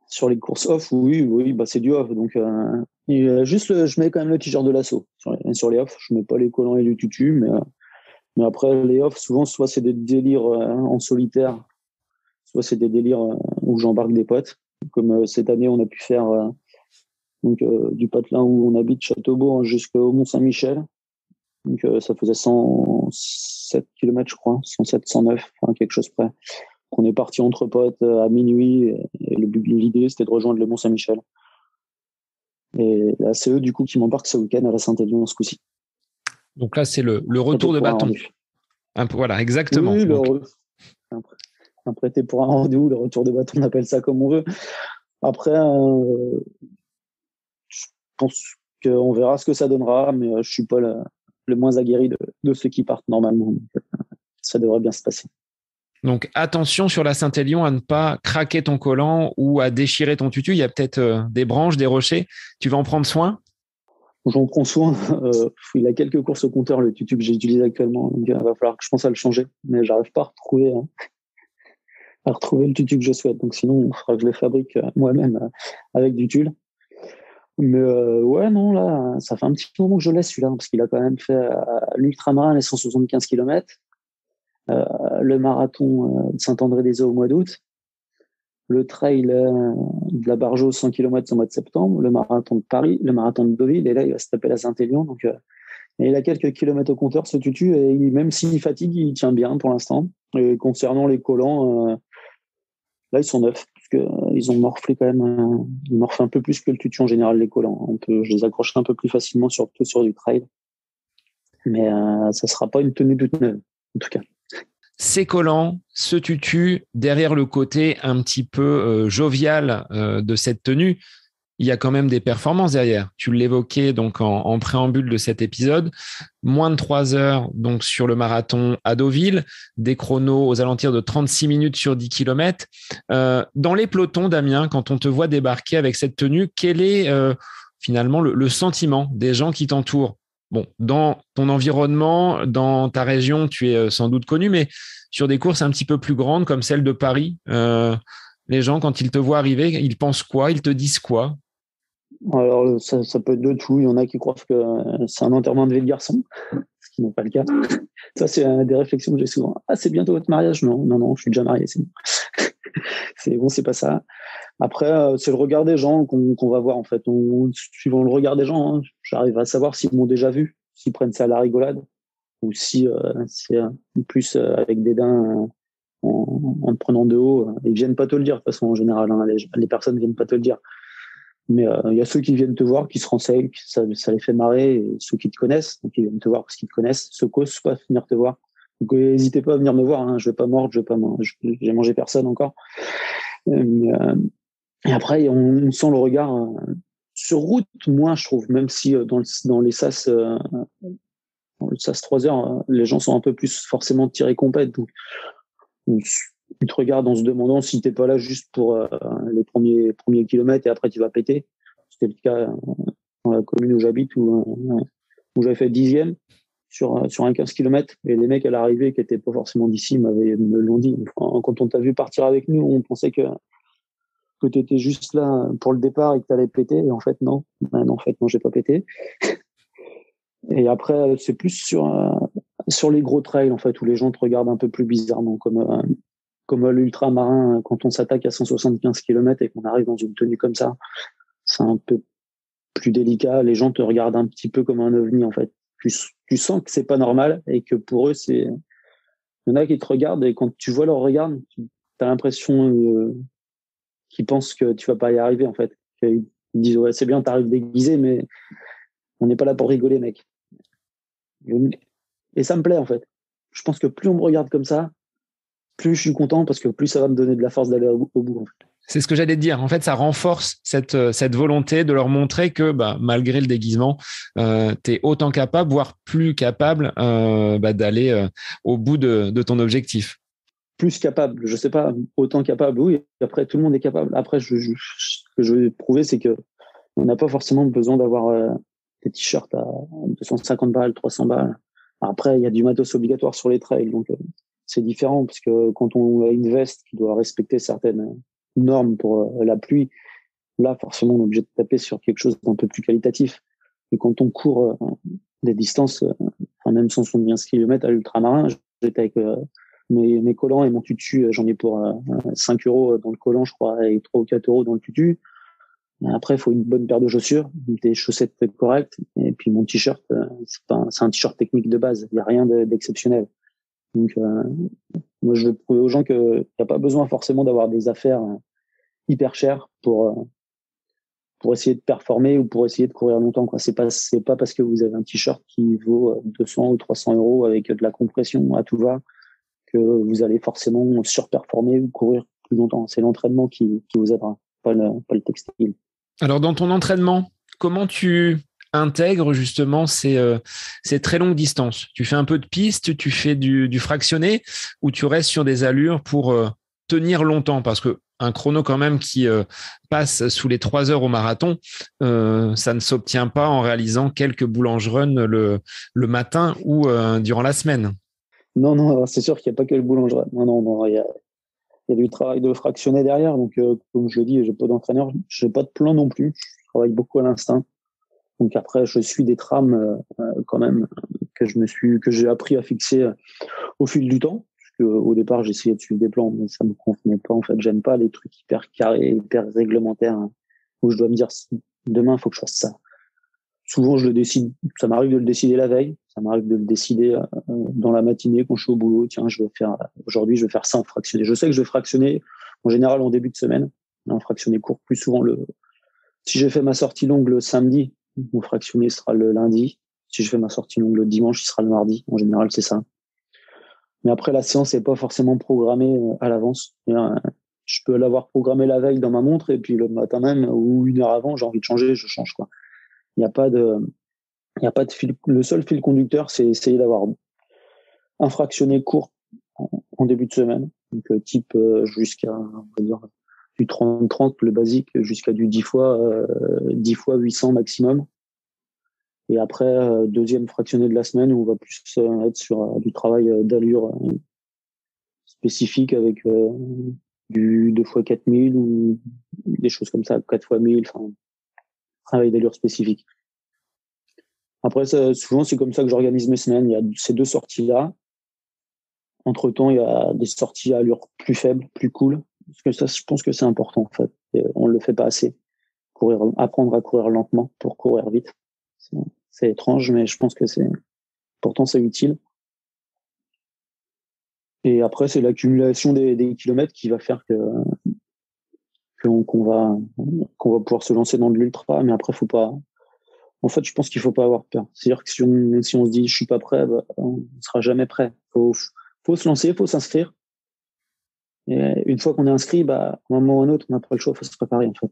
Sur les courses off, oui, bah c'est du off. Donc je mets quand même le t-shirt de l'assaut. Sur les off, je mets pas les collants et le tutu, mais après les off, souvent soit c'est des délires en solitaire, soit c'est des délires où j'embarque des potes. Comme cette année, on a pu faire du patelin où on habite Châteaubourg jusqu'au Mont-Saint-Michel. Donc ça faisait 107 km, je crois, 107, 109, enfin quelque chose près. On est parti entre potes à minuit et l'idée c'était de rejoindre le Mont-Saint-Michel. Et là, c'est eux du coup qui m'embarquent ce week-end à la Saint-Élion ce coup-ci. Donc là, c'est le retour de bâton. Voilà, exactement. Oui, un prêté pour un rendez-vous, le retour de bâton, on appelle ça comme on veut. Après, je pense qu'on verra ce que ça donnera, mais je suis pas le moins aguerri de ceux qui partent normalement. Donc, ça devrait bien se passer. Donc attention sur la Saint-Élion à ne pas craquer ton collant ou à déchirer ton tutu. Il y a peut-être des branches, des rochers. Tu vas en prendre soin? J'en prends soin. Il a quelques courses au compteur, le tutu que j'utilise actuellement. Donc, il va falloir que je pense à le changer. Mais j'arrive pas à retrouver le tutu que je souhaite. Donc sinon, il faudra que je le fabrique moi-même avec du tulle. Mais ouais, non, là, ça fait un petit moment que je laisse celui-là, parce qu'il a quand même fait l'ultramarin, les 175 km, le marathon de Saint-André-des-Eaux au mois d'août. le trail de la Bargeau 100 km au mois de septembre, le marathon de Paris, le marathon de Deauville, et là, il va se taper la Saint-Élion. Donc, et il a quelques kilomètres au compteur, ce tutu, et même s'il fatigue, il tient bien pour l'instant. Et concernant les collants, là, ils sont neufs, parce que ils ont morflé quand même, ils morflent un peu plus que le tutu en général, les collants. Je les accroche un peu plus facilement, surtout sur du trail. Mais ça sera pas une tenue toute neuve, en tout cas. Ces collants, ce tutu, derrière le côté un petit peu jovial de cette tenue, il y a quand même des performances derrière. Tu l'évoquais donc en préambule de cet épisode. Moins de 3 heures donc sur le marathon à Deauville, des chronos aux alentours de 36 minutes sur 10 km. Dans les pelotons, Damien, quand on te voit débarquer avec cette tenue, quel est finalement le sentiment des gens qui t'entourent? Bon, dans ton environnement, dans ta région, tu es sans doute connu, mais sur des courses un petit peu plus grandes comme celle de Paris, les gens, quand ils te voient arriver, ils pensent quoi? Ils te disent quoi? Alors, ça peut être de tout. Il y en a qui croient que c'est un enterrement de vie de garçon, ce qui n'est pas le cas. Ça, c'est des réflexions que j'ai souvent. Ah, c'est bientôt votre mariage? Non, non, non, je suis déjà marié, c'est bon. C'est bon, c'est pas ça. Après, c'est le regard des gens qu'on va voir, en fait. Suivant le regard des gens, hein, j'arrive à savoir s'ils m'ont déjà vu, s'ils prennent ça à la rigolade, ou si c'est plus avec dédain en te prenant de haut. Ils viennent pas te le dire, de toute façon, en général. Hein, les personnes viennent pas te le dire. Mais il y a ceux qui viennent te voir, qui se renseignent, ça les fait marrer, et ceux qui te connaissent, donc ils viennent te voir parce qu'ils te connaissent, ceux qui n'osent pas venir te voir. Donc n'hésitez pas à venir me voir, hein, je vais pas mordre, j'ai mangé personne encore. Et après, on sent le regard sur route, moins je trouve, même si dans les SAS, dans le SAS 3 heures, les gens sont un peu plus forcément tirés compète. Donc ils te regardent en se demandant si t'es pas là juste pour les premiers kilomètres et après tu vas péter. C'était le cas dans la commune où j'habite où j'avais fait 10e sur un 15 km et les mecs à l'arrivée qui étaient pas forcément d'ici me l'ont dit. Enfin, quand on t'a vu partir avec nous, on pensait que tu étais juste là pour le départ et que tu allais péter et en fait non. Non, en fait non, j'ai pas pété. Et après c'est plus sur les gros trails en fait où les gens te regardent un peu plus bizarrement comme l'ultramarin, quand on s'attaque à 175 km et qu'on arrive dans une tenue comme ça, c'est un peu plus délicat. Les gens te regardent un petit peu comme un ovni, en fait. Tu sens que c'est pas normal et que pour eux, il y en a qui te regardent et quand tu vois leur regard, tu as l'impression qu'ils pensent que tu vas pas y arriver, en fait. Ils disent, ouais, c'est bien, t'arrives déguisé, mais on n'est pas là pour rigoler, mec. Et ça me plaît, en fait. Je pense que plus on me regarde comme ça, plus je suis content parce que plus ça va me donner de la force d'aller au bout. En fait. C'est ce que j'allais te dire. En fait, ça renforce cette volonté de leur montrer que malgré le déguisement, tu es autant capable, voire plus capable d'aller au bout de ton objectif. Plus capable, je sais pas, autant capable, oui. Après, tout le monde est capable. Après, ce que je veux prouver, c'est que on n'a pas forcément besoin d'avoir des t-shirts à 250 balles, 300 balles. Après, il y a du matos obligatoire sur les trails, donc c'est différent parce que quand on a une veste qui doit respecter certaines normes pour la pluie, là, forcément, on est obligé de taper sur quelque chose d'un peu plus qualitatif. Et quand on court des distances, même 175 km à l'ultramarin, j'étais avec mes collants et mon tutu, j'en ai pour 5 € dans le collant, je crois, et 3 ou 4 € dans le tutu. Après, il faut une bonne paire de chaussures, des chaussettes correctes, et puis mon t-shirt, c'est un t-shirt technique de base, il n'y a rien d'exceptionnel. Donc, moi, je veux prouver aux gens qu'il n'y a pas besoin forcément d'avoir des affaires hyper chères pour essayer de performer ou pour essayer de courir longtemps, quoi. C'est pas parce que vous avez un t-shirt qui vaut 200 ou 300 € avec de la compression à tout va que vous allez forcément surperformer ou courir plus longtemps. C'est l'entraînement qui vous aidera, pas le textile. Alors, dans ton entraînement, comment tu intègres justement ces très longues distances? Tu fais un peu de piste, tu fais du fractionné ou tu restes sur des allures pour tenir longtemps? Parce que un chrono quand même qui passe sous les 3 heures au marathon, ça ne s'obtient pas en réalisant quelques boulangers le matin ou durant la semaine. Non, c'est sûr qu'il n'y a pas que le boulanger. Non, il y a du travail de fractionné derrière. Donc, comme je le dis, j'ai pas d'entraîneur, j'ai pas de plan non plus. Je travaille beaucoup à l'instinct. Donc après, je suis des trames quand même que j'ai appris à fixer au fil du temps. Au départ, j'essayais de suivre des plans, mais ça me convenait pas. En fait, j'aime pas les trucs hyper carrés, hyper réglementaires, hein, où je dois me dire demain, il faut que je fasse ça. Souvent, je le décide. Ça m'arrive de le décider la veille. Ça m'arrive de le décider dans la matinée quand je suis au boulot. Tiens, aujourd'hui, je vais faire ça en fractionné. Je sais que je vais fractionner en général en début de semaine. En fractionné court, plus souvent si j'ai fait ma sortie longue le samedi, mon fractionné sera le lundi. Si je fais ma sortie longue le dimanche, il sera le mardi. En général, c'est ça. Mais après, la séance n'est pas forcément programmée à l'avance. Je peux l'avoir programmée la veille dans ma montre et puis le matin même ou une heure avant, j'ai envie de changer, je change, quoi. Il n'y a pas de fil. Le seul fil conducteur, c'est essayer d'avoir un fractionné court en début de semaine. Donc, type jusqu'à, on va dire, du 30-30, le basique, jusqu'à du 10 fois 800 maximum. Et après, deuxième fractionné de la semaine où on va plus être sur du travail d'allure spécifique avec du 2 fois 4000 ou des choses comme ça, 4 fois 1000, enfin, travail d'allure spécifique. Après, souvent, c'est comme ça que j'organise mes semaines. Il y a ces deux sorties-là. Entre-temps, il y a des sorties à allure plus faible, plus cool. Parce que ça, je pense que c'est important, en fait. Et on ne le fait pas assez. Apprendre à courir lentement pour courir vite. C'est étrange, mais je pense que pourtant, c'est utile. Et après, c'est l'accumulation des kilomètres qui va faire qu'on va pouvoir se lancer dans de l'ultra. Mais après, faut pas. En fait, je pense qu'il faut pas avoir peur. C'est-à-dire que si on se dit je suis pas prêt, on sera jamais prêt. Faut se lancer, faut s'inscrire. Et une fois qu'on est inscrit, à un moment ou à un autre, on n'a pas le choix, faut se préparer, en fait.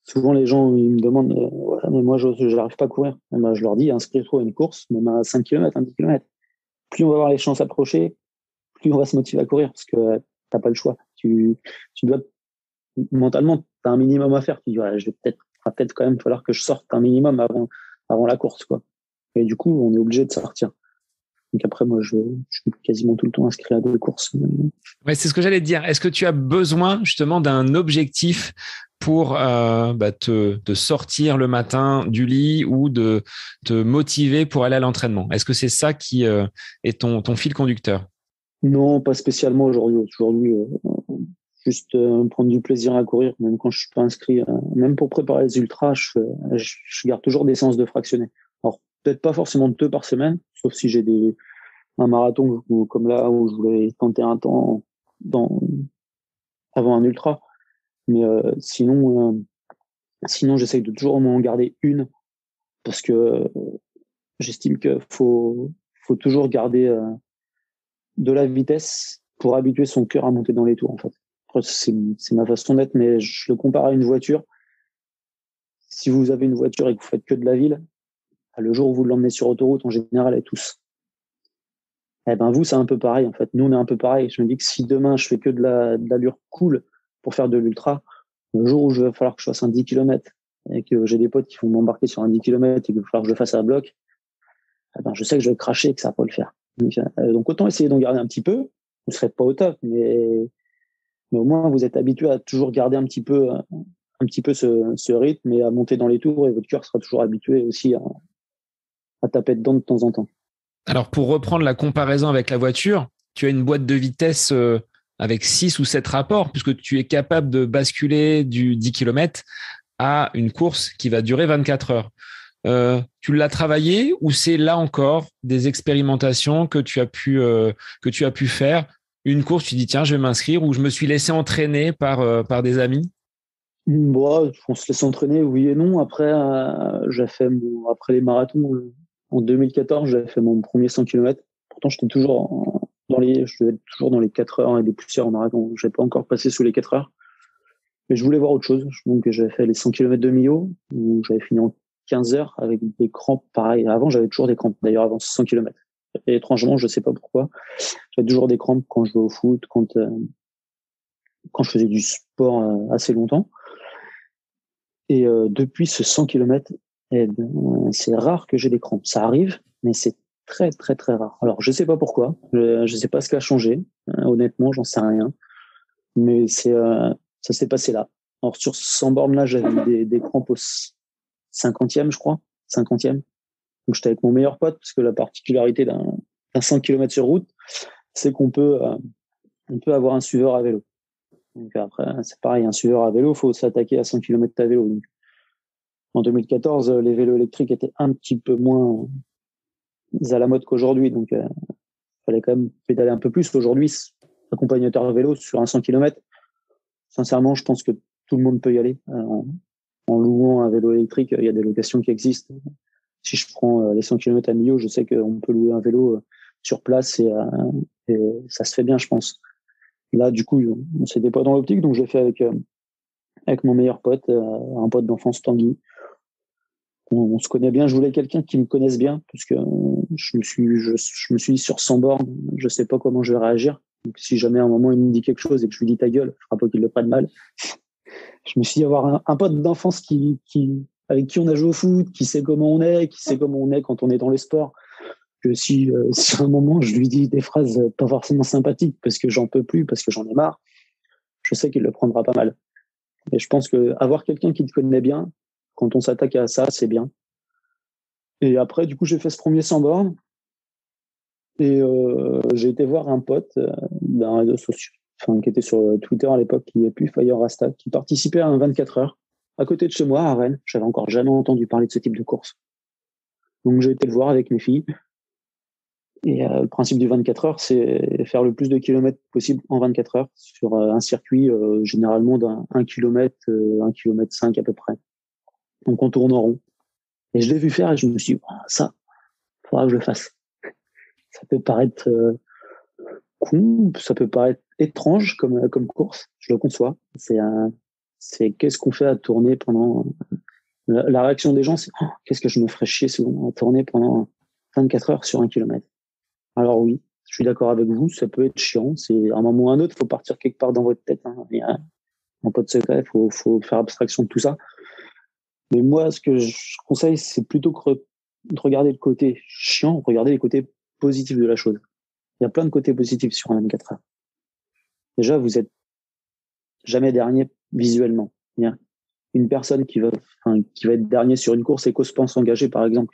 Souvent, les gens, ils me demandent, ouais, mais moi, je n'arrive pas à courir. Et je leur dis, inscris-toi à une course, même à 5 km, 10 km. Plus on va avoir les chances approcher, plus on va se motiver à courir, parce que t'as pas le choix. Tu dois, mentalement, tu as un minimum à faire. Tu dis, ouais, va peut-être quand même falloir que je sorte un minimum avant la course, quoi. Et du coup, on est obligé de sortir. Donc après, moi, je suis quasiment tout le temps inscrit à des courses. Ouais, c'est ce que j'allais te dire. Est-ce que tu as besoin justement d'un objectif pour te sortir le matin du lit ou de te motiver pour aller à l'entraînement? Est-ce que c'est ça qui est ton fil conducteur? Non, pas spécialement aujourd'hui. Aujourd'hui, juste prendre du plaisir à courir, même quand je suis pas inscrit. Même pour préparer les ultras, je garde toujours des séances de fractionné. Alors, peut-être pas forcément 2 par semaine, sauf si j'ai un marathon comme là où je voulais tenter un temps avant un ultra. Mais sinon, j'essaye de toujours m'en garder une parce que j'estime qu'il faut toujours garder de la vitesse pour habituer son cœur à monter dans les tours, en fait. Après, c'est ma façon d'être, mais je le compare à une voiture. Si vous avez une voiture et que vous faites que de la ville, le jour où vous l'emmenez sur autoroute, en général, elle tousse. Eh ben, vous, c'est un peu pareil, en fait. Nous, on est un peu pareil. Je me dis que si demain, je fais que de l'allure cool pour faire de l'ultra, le jour où je vais falloir que je fasse un 10 km et que j'ai des potes qui vont m'embarquer sur un 10 km et qu'il va falloir que je le fasse à bloc, eh ben, je sais que je vais cracher et que ça va pas le faire. Donc autant essayer d'en garder un petit peu. Vous ne serez pas au top, mais au moins, vous êtes habitué à toujours garder un petit peu ce rythme et à monter dans les tours et votre cœur sera toujours habitué aussi à taper dedans de temps en temps. Alors, pour reprendre la comparaison avec la voiture, tu as une boîte de vitesse avec 6 ou 7 rapports, puisque tu es capable de basculer du 10 km à une course qui va durer 24 heures. Tu l'as travaillé ou c'est là encore des expérimentations que tu as pu faire? Une course, tu dis tiens, je vais m'inscrire, ou je me suis laissé entraîner par des amis? Bon, on se laisse entraîner, oui et non. Après, après les marathons, en 2014, j'avais fait mon premier 100 km. Pourtant, je devais être toujours dans les 4 heures et des poussières en marathon. Je n'avais pas encore passé sous les 4 heures. Mais je voulais voir autre chose. Donc, j'avais fait les 100 km de Millau, où j'avais fini en 15 heures avec des crampes pareil. Avant, j'avais toujours des crampes, d'ailleurs, avant 100 km. Et étrangement, je ne sais pas pourquoi. J'avais toujours des crampes quand je jouais au foot, quand je faisais du sport assez longtemps. Et depuis ce 100 km, c'est rare que j'ai des crampes. Ça arrive, mais c'est très, très, très rare. Alors, je ne sais pas pourquoi. Je ne sais pas ce qui a changé. Honnêtement, j'en sais rien. Mais ça s'est passé là. Alors, sur 100 bornes, là, j'avais eu des crampes au 50e, je crois. 50e. Donc, j'étais avec mon meilleur pote, parce que la particularité d'un 100 km sur route, c'est qu'on peut, on peut avoir un suiveur à vélo. Donc après, c'est pareil, un suiveur à vélo, il faut s'attaquer à 100 km à vélo. Donc, en 2014, les vélos électriques étaient un petit peu moins à la mode qu'aujourd'hui. Donc, il fallait quand même pédaler un peu plus. Aujourd'hui, accompagnateur à vélo sur un 100 km, sincèrement, je pense que tout le monde peut y aller. En louant un vélo électrique, il y a des locations qui existent. Si je prends les 100 km à Millau, je sais qu'on peut louer un vélo sur place et ça se fait bien, je pense. Là, du coup, c'était pas dans l'optique, donc je l'ai fait avec mon meilleur pote, un pote d'enfance, Tanguy. On se connaît bien. Je voulais quelqu'un qui me connaisse bien, parce que je me suis dit sur 100 bornes, je sais pas comment je vais réagir. Donc, si jamais à un moment il me dit quelque chose et que je lui dis ta gueule, je ne pas qu'il le prenne mal. Je me suis dit avoir un pote d'enfance avec qui on a joué au foot, qui sait comment on est, qui sait comment on est quand on est dans les sports. Que si à un moment je lui dis des phrases pas forcément sympathiques parce que j'en peux plus, parce que j'en ai marre, je sais qu'il le prendra pas mal. Et je pense que avoir quelqu'un qui te connaît bien, quand on s'attaque à ça, c'est bien. Et après, du coup, j'ai fait ce premier 100 bornes et j'ai été voir un pote d'un réseau social, qui était sur Twitter à l'époque, qui est plus Fire Rasta, qui participait à un 24 heures à côté de chez moi, à Rennes. J'avais encore jamais entendu parler de ce type de course. Donc, j'ai été le voir avec mes filles. Et le principe du 24 heures, c'est faire le plus de kilomètres possible en 24 heures sur un circuit généralement d'1 kilomètre, 1 kilomètre 5 à peu près. Donc, on tourne en rond. Et je l'ai vu faire et je me suis dit, ça, il faudra que je le fasse. Ça peut paraître con, ça peut paraître étrange comme course, je le conçois. C'est qu'est-ce qu'on fait à tourner pendant... La réaction des gens, c'est qu'est-ce que je me ferais chier souvent à tourner pendant 24 heures sur 1 kilomètre. Alors oui, je suis d'accord avec vous, ça peut être chiant. C'est à un moment ou à un autre, il faut partir quelque part dans votre tête. Il y a un peu de secret, il faut faire abstraction de tout ça. Mais moi, ce que je conseille, c'est plutôt que de regarder le côté chiant, regarder les côtés positifs de la chose. Il y a plein de côtés positifs sur un 24 heures. Déjà, vous êtes jamais dernier visuellement. Il y a une personne qui va être dernier sur une course et qu'ose pas s'engager, par exemple.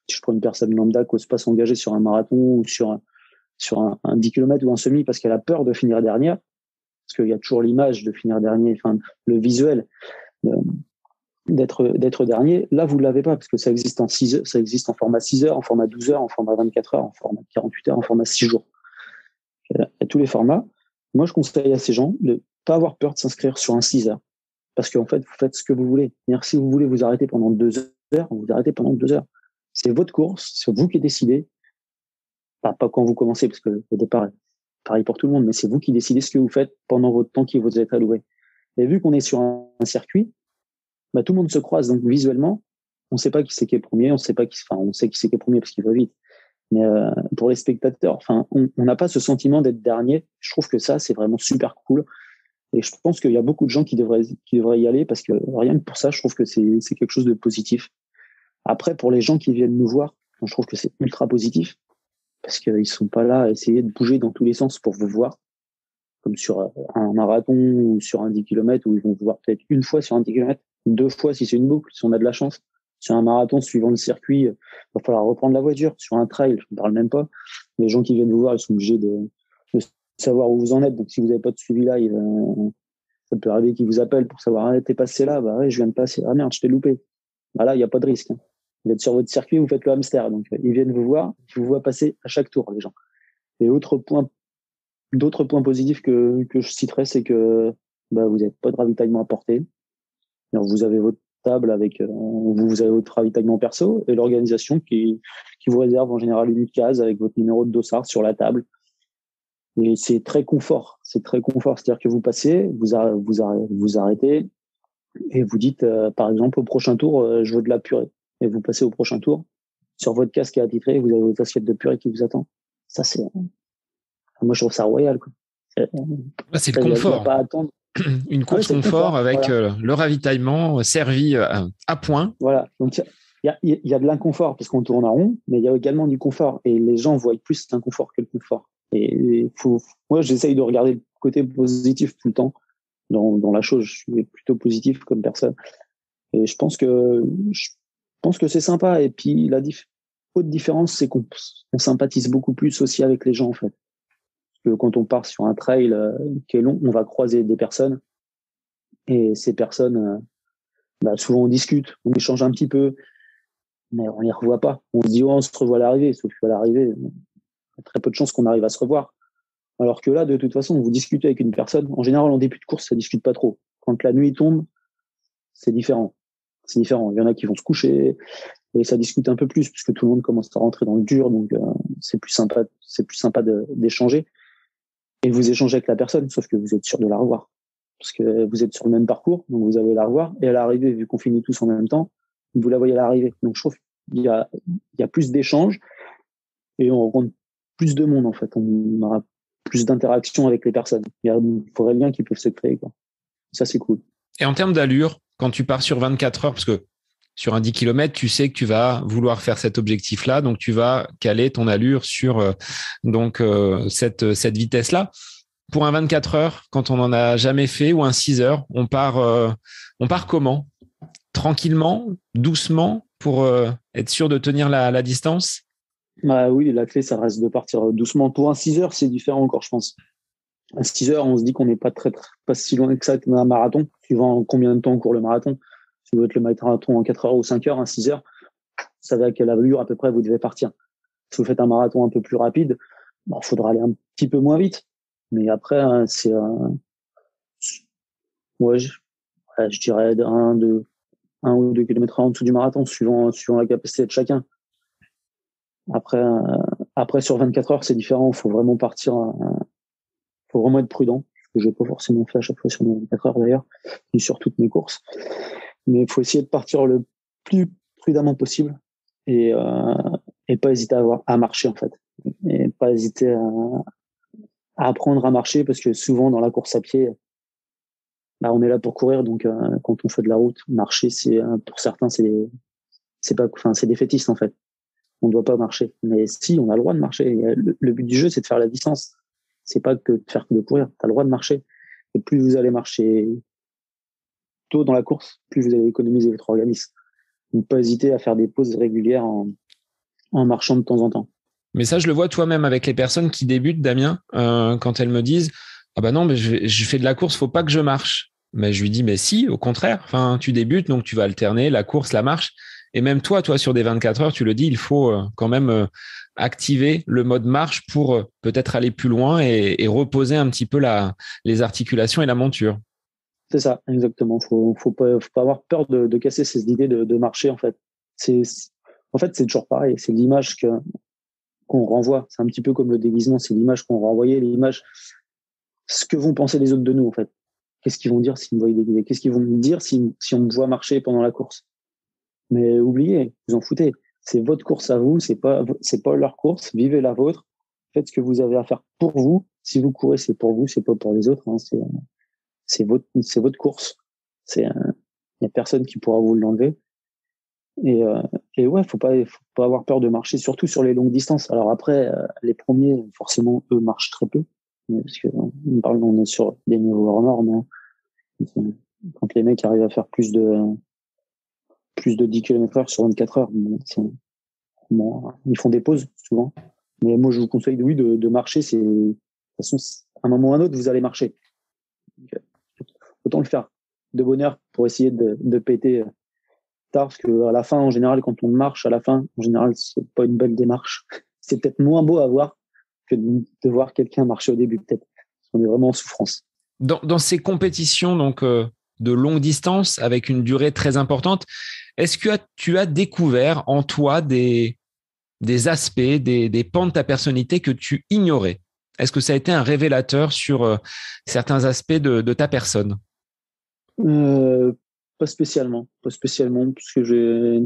Si je prends une personne lambda qui n'ose pas s'engager sur un marathon ou sur un 10 km ou un semi parce qu'elle a peur de finir dernière, parce qu'il y a toujours l'image de finir dernier, le visuel d'être dernier. Là, vous l'avez pas parce que ça existe en 6 heures, ça existe en format 6 heures, en format 12 heures, en format 24 heures, en format 48 heures, en format 6 jours. Il y a tous les formats. Moi, je conseille à ces gens de pas avoir peur de s'inscrire sur un 6 heures parce qu'en fait, vous faites ce que vous voulez. C'est-à-dire, si vous voulez vous arrêter pendant 2 heures, vous arrêtez pendant 2 heures. C'est votre course, c'est vous qui décidez. Pas quand vous commencez, parce que au départ, pareil pour tout le monde, mais c'est vous qui décidez ce que vous faites pendant votre temps qui vous est alloué. Et vu qu'on est sur un circuit, tout le monde se croise, donc visuellement, on ne sait pas qui c'est qui est premier, on sait qui c'est qui est premier parce qu'il va vite. Mais pour les spectateurs, on n'a pas ce sentiment d'être dernier. Je trouve que ça, c'est vraiment super cool. Et je pense qu'il y a beaucoup de gens qui devraient y aller parce que rien que pour ça, je trouve que c'est quelque chose de positif. Après, pour les gens qui viennent nous voir, je trouve que c'est ultra positif parce qu'ils sont pas là à essayer de bouger dans tous les sens pour vous voir, comme sur un marathon ou sur un 10 km où ils vont vous voir peut-être une fois sur un 10 km, 2 fois si c'est une boucle, si on a de la chance. Sur un marathon, suivant le circuit, il va falloir reprendre la voiture. Sur un trail, je ne parle même pas. Les gens qui viennent vous voir, ils sont obligés de savoir où vous en êtes. Donc, si vous n'avez pas de suivi live, ça peut arriver qu'ils vous appellent pour savoir, t'es passé là, ouais, je viens de passer. Ah merde, je t'ai loupé. Là, il n'y a pas de risque. Vous êtes sur votre circuit, vous faites le hamster. Donc, ils viennent vous voir, ils vous voient passer à chaque tour, les gens. Et d'autres points positifs que je citerai, c'est que vous n'avez pas de ravitaillement à porter. Alors, vous avez votre table avec vous avez votre ravitaillement perso et l'organisation qui vous réserve en général une case avec votre numéro de dossard sur la table. Et c'est très confort. C'est-à-dire que vous passez, vous arrêtez et vous dites, par exemple, au prochain tour, je veux de la purée. Et vous passez au prochain tour. Sur votre casque qui est attitré, vous avez votre assiette de purée qui vous attend. Ça, moi, je trouve ça royal, quoi. C'est le confort. Pas à attendre. Une course confort avec voilà. Le ravitaillement servi à point. Voilà. Donc, il y a de l'inconfort parce qu'on tourne en rond, mais il y a également du confort. Et les gens voient plus l'inconfort que le confort. Et moi, j'essaye de regarder le côté positif tout le temps dans la chose. Je suis plutôt positif comme personne. Et je pense que c'est sympa. Et puis, autre différence, c'est qu'on sympathise beaucoup plus aussi avec les gens, en fait. Parce que quand on part sur un trail qui est long, on va croiser des personnes. Et ces personnes, souvent on discute, on échange un petit peu, mais on les revoit pas. On se dit, on se revoit à l'arrivée, sauf qu'à l'arrivée, il y a très peu de chances qu'on arrive à se revoir. Alors que là, de toute façon, vous discutez avec une personne. En général, en début de course, ça discute pas trop. Quand la nuit tombe, c'est différent. C'est différent. Il y en a qui vont se coucher et ça discute un peu plus puisque tout le monde commence à rentrer dans le dur. Donc, c'est plus sympa d'échanger. Et vous échangez avec la personne, sauf que vous êtes sûr de la revoir. Parce que vous êtes sur le même parcours, donc vous allez la revoir. Et à l'arrivée, vu qu'on finit tous en même temps, vous la voyez à l'arrivée. Donc, je trouve qu'il y a plus d'échanges et on rencontre plus de monde, en fait. On aura plus d'interactions avec les personnes. Il y a des vrais liens qui peuvent se créer, quoi. Ça, c'est cool. Et en termes d'allure, quand tu pars sur 24 heures, parce que sur un 10 km, tu sais que tu vas vouloir faire cet objectif-là, donc tu vas caler ton allure sur cette vitesse-là. Pour un 24 heures, quand on n'en a jamais fait, ou un 6 heures, on part comment? Tranquillement, doucement, pour être sûr de tenir la distance? Oui, la clé, ça reste de partir doucement. Pour un 6 heures, c'est différent encore, je pense. À 6 heures, on se dit qu'on n'est pas pas si loin que ça d'un marathon, suivant combien de temps on court le marathon. Si vous êtes le marathon en 4 heures ou 5 heures, un 6 heures, vous savez à quelle allure à peu près vous devez partir. Si vous faites un marathon un peu plus rapide, il faudra aller un petit peu moins vite. Mais après, c'est je dirais un ou 2 kilomètres en dessous du marathon, suivant la capacité de chacun. Après sur 24 heures, c'est différent. Faut vraiment partir, faut vraiment être prudent. Ce que j'ai pas forcément fait à chaque fois sur mes 24 heures d'ailleurs, ni sur toutes mes courses. Mais il faut essayer de partir le plus prudemment possible et pas hésiter à marcher en fait. Et pas hésiter à apprendre à marcher parce que souvent dans la course à pied, on est là pour courir, donc quand on fait de la route, marcher, pour certains c'est défaitiste en fait. On ne doit pas marcher, mais si on a le droit de marcher. Le but du jeu, c'est de faire la distance. C'est pas que de faire que de courir. Tu as le droit de marcher. Et plus vous allez marcher tôt dans la course, plus vous allez économiser votre organisme. Donc pas hésiter à faire des pauses régulières en marchant de temps en temps. Mais ça, je le vois toi-même avec les personnes qui débutent, Damien, quand elles me disent « Ah bah non, mais je fais de la course, faut pas que je marche. » Mais je lui dis « Mais si, au contraire, tu débutes, donc tu vas alterner la course, la marche. » Et même toi, sur des 24 heures, tu le dis, il faut quand même activer le mode marche pour peut-être aller plus loin et reposer un petit peu les articulations et la monture. C'est ça, exactement. Faut pas avoir peur de casser ces idées de marcher, en fait. C'est toujours pareil. C'est l'image qu'on renvoie. C'est un petit peu comme le déguisement. C'est l'image qu'on renvoyait, l'image, ce que vont penser les autres de nous, en fait. Qu'est-ce qu'ils vont dire s'ils me voient déguisé? Qu'est-ce qu'ils vont me dire si on me voit marcher pendant la course? Mais oubliez, vous en foutez. C'est votre course à vous, c'est pas leur course. Vivez la vôtre. Faites ce que vous avez à faire pour vous. Si vous courez, c'est pour vous, c'est pas pour les autres. Hein. C'est votre course. Il y a personne qui pourra vous l'enlever. Et ouais, faut pas avoir peur de marcher, surtout sur les longues distances. Alors après, les premiers, forcément, eux marchent très peu, parce que on est sur des niveaux hors normes. Hein. Quand les mecs arrivent à faire plus de 10 km/h sur 24 heures, ils font des pauses souvent. Mais moi, je vous conseille de marcher. De toute façon, à un moment ou à un autre, vous allez marcher. Donc, autant le faire de bonne heure pour essayer de péter tard, parce que à la fin, en général, quand on marche à la fin, en général, c'est pas une belle démarche. C'est peut-être moins beau à voir que de voir quelqu'un marcher au début, peut-être. Parce qu'on est vraiment en souffrance. Dans ces compétitions donc de longue distance avec une durée très importante, est-ce que tu as découvert en toi des aspects, des pans de ta personnalité que tu ignorais? Est-ce que ça a été un révélateur sur certains aspects de ta personne? Pas spécialement, parce que j'ai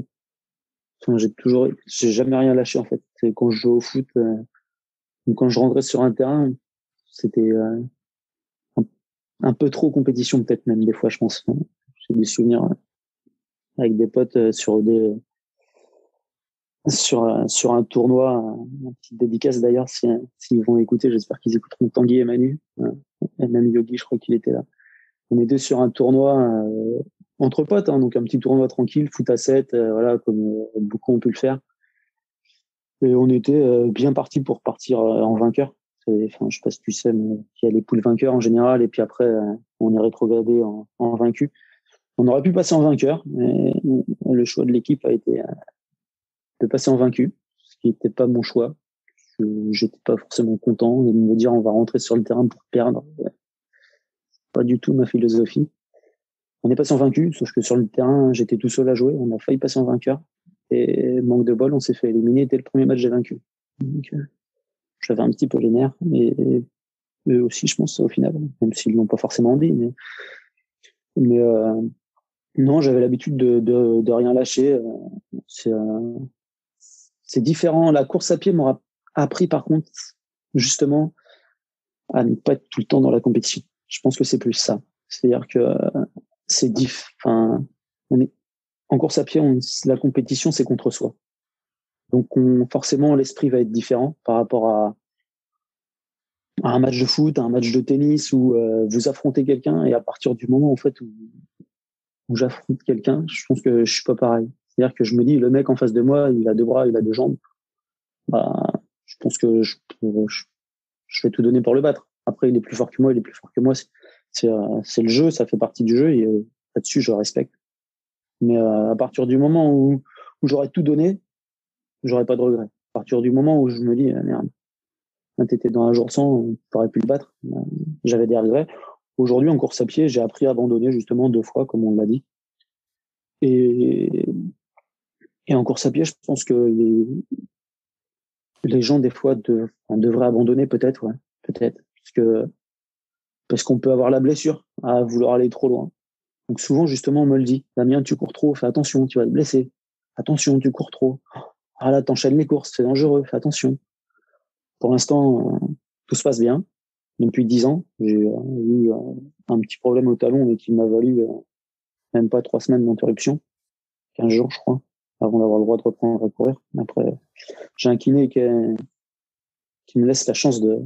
jamais rien lâché en fait. C'est quand je joue au foot, ou quand je rentrais sur un terrain, c'était un peu trop compétition peut-être même des fois, je pense. J'ai des souvenirs avec des potes sur un tournoi, une petite dédicace d'ailleurs, s'ils vont écouter, j'espère qu'ils écouteront Tanguy et Manu, et même Yogi, je crois qu'il était là. On était sur un tournoi entre potes, hein, donc un petit tournoi tranquille, foot à 7, voilà, comme beaucoup ont pu le faire. Et on était bien parti pour partir en vainqueur. Enfin, je sais pas si tu sais, mais il y a les poules vainqueurs en général, et puis après, on est rétrogradé en vaincu. On aurait pu passer en vainqueur, mais le choix de l'équipe a été de passer en vaincu, ce qui n'était pas mon choix. J'étais pas forcément content de me dire on va rentrer sur le terrain pour perdre. Pas du tout ma philosophie. On est passé en vaincu, sauf que sur le terrain, j'étais tout seul à jouer. On a failli passer en vainqueur. Et manque de bol, on s'est fait éliminer dès le premier match, j'ai vaincu. Donc, j'avais un petit peu les nerfs. Et eux aussi, je pense, au final, même s'ils l'ont pas forcément dit. Mais non, j'avais l'habitude de rien lâcher. C'est différent. La course à pied m'aura appris, par contre, justement, à ne pas être tout le temps dans la compétition. Je pense que c'est plus ça. C'est-à-dire que enfin, on est en course à pied, la compétition, c'est contre soi. Donc, forcément, l'esprit va être différent par rapport à un match de foot, à un match de tennis où vous affrontez quelqu'un, et à partir du moment en fait où j'affronte quelqu'un, je pense que je suis pas pareil. C'est-à-dire que je me dis, le mec en face de moi, il a deux bras, il a deux jambes. Bah, je pense que je vais tout donner pour le battre. Après, il est plus fort que moi, il est plus fort que moi. C'est le jeu, ça fait partie du jeu, et là-dessus, je respecte. Mais à partir du moment où j'aurais tout donné, j'aurais pas de regrets. À partir du moment où je me dis, merde, t'étais dans un jour sans, t'aurais pu le battre, j'avais des regrets. Aujourd'hui, en course à pied, j'ai appris à abandonner justement 2 fois, comme on l'a dit. Et en course à pied, je pense que les gens, des fois, devraient abandonner, peut-être, ouais, peut-être. Parce qu'on peut avoir la blessure à vouloir aller trop loin. Donc souvent, justement, on me le dit, Damien, tu cours trop, fais attention, tu vas te blesser. Attention, tu cours trop. Ah là, t'enchaînes les courses, c'est dangereux, fais attention. Pour l'instant, tout se passe bien. Depuis 10 ans, j'ai eu un petit problème au talon, mais qui m'a valu même pas 3 semaines d'interruption, 15 jours, je crois, avant d'avoir le droit de reprendre à courir. Après, j'ai un kiné qui me laisse la chance de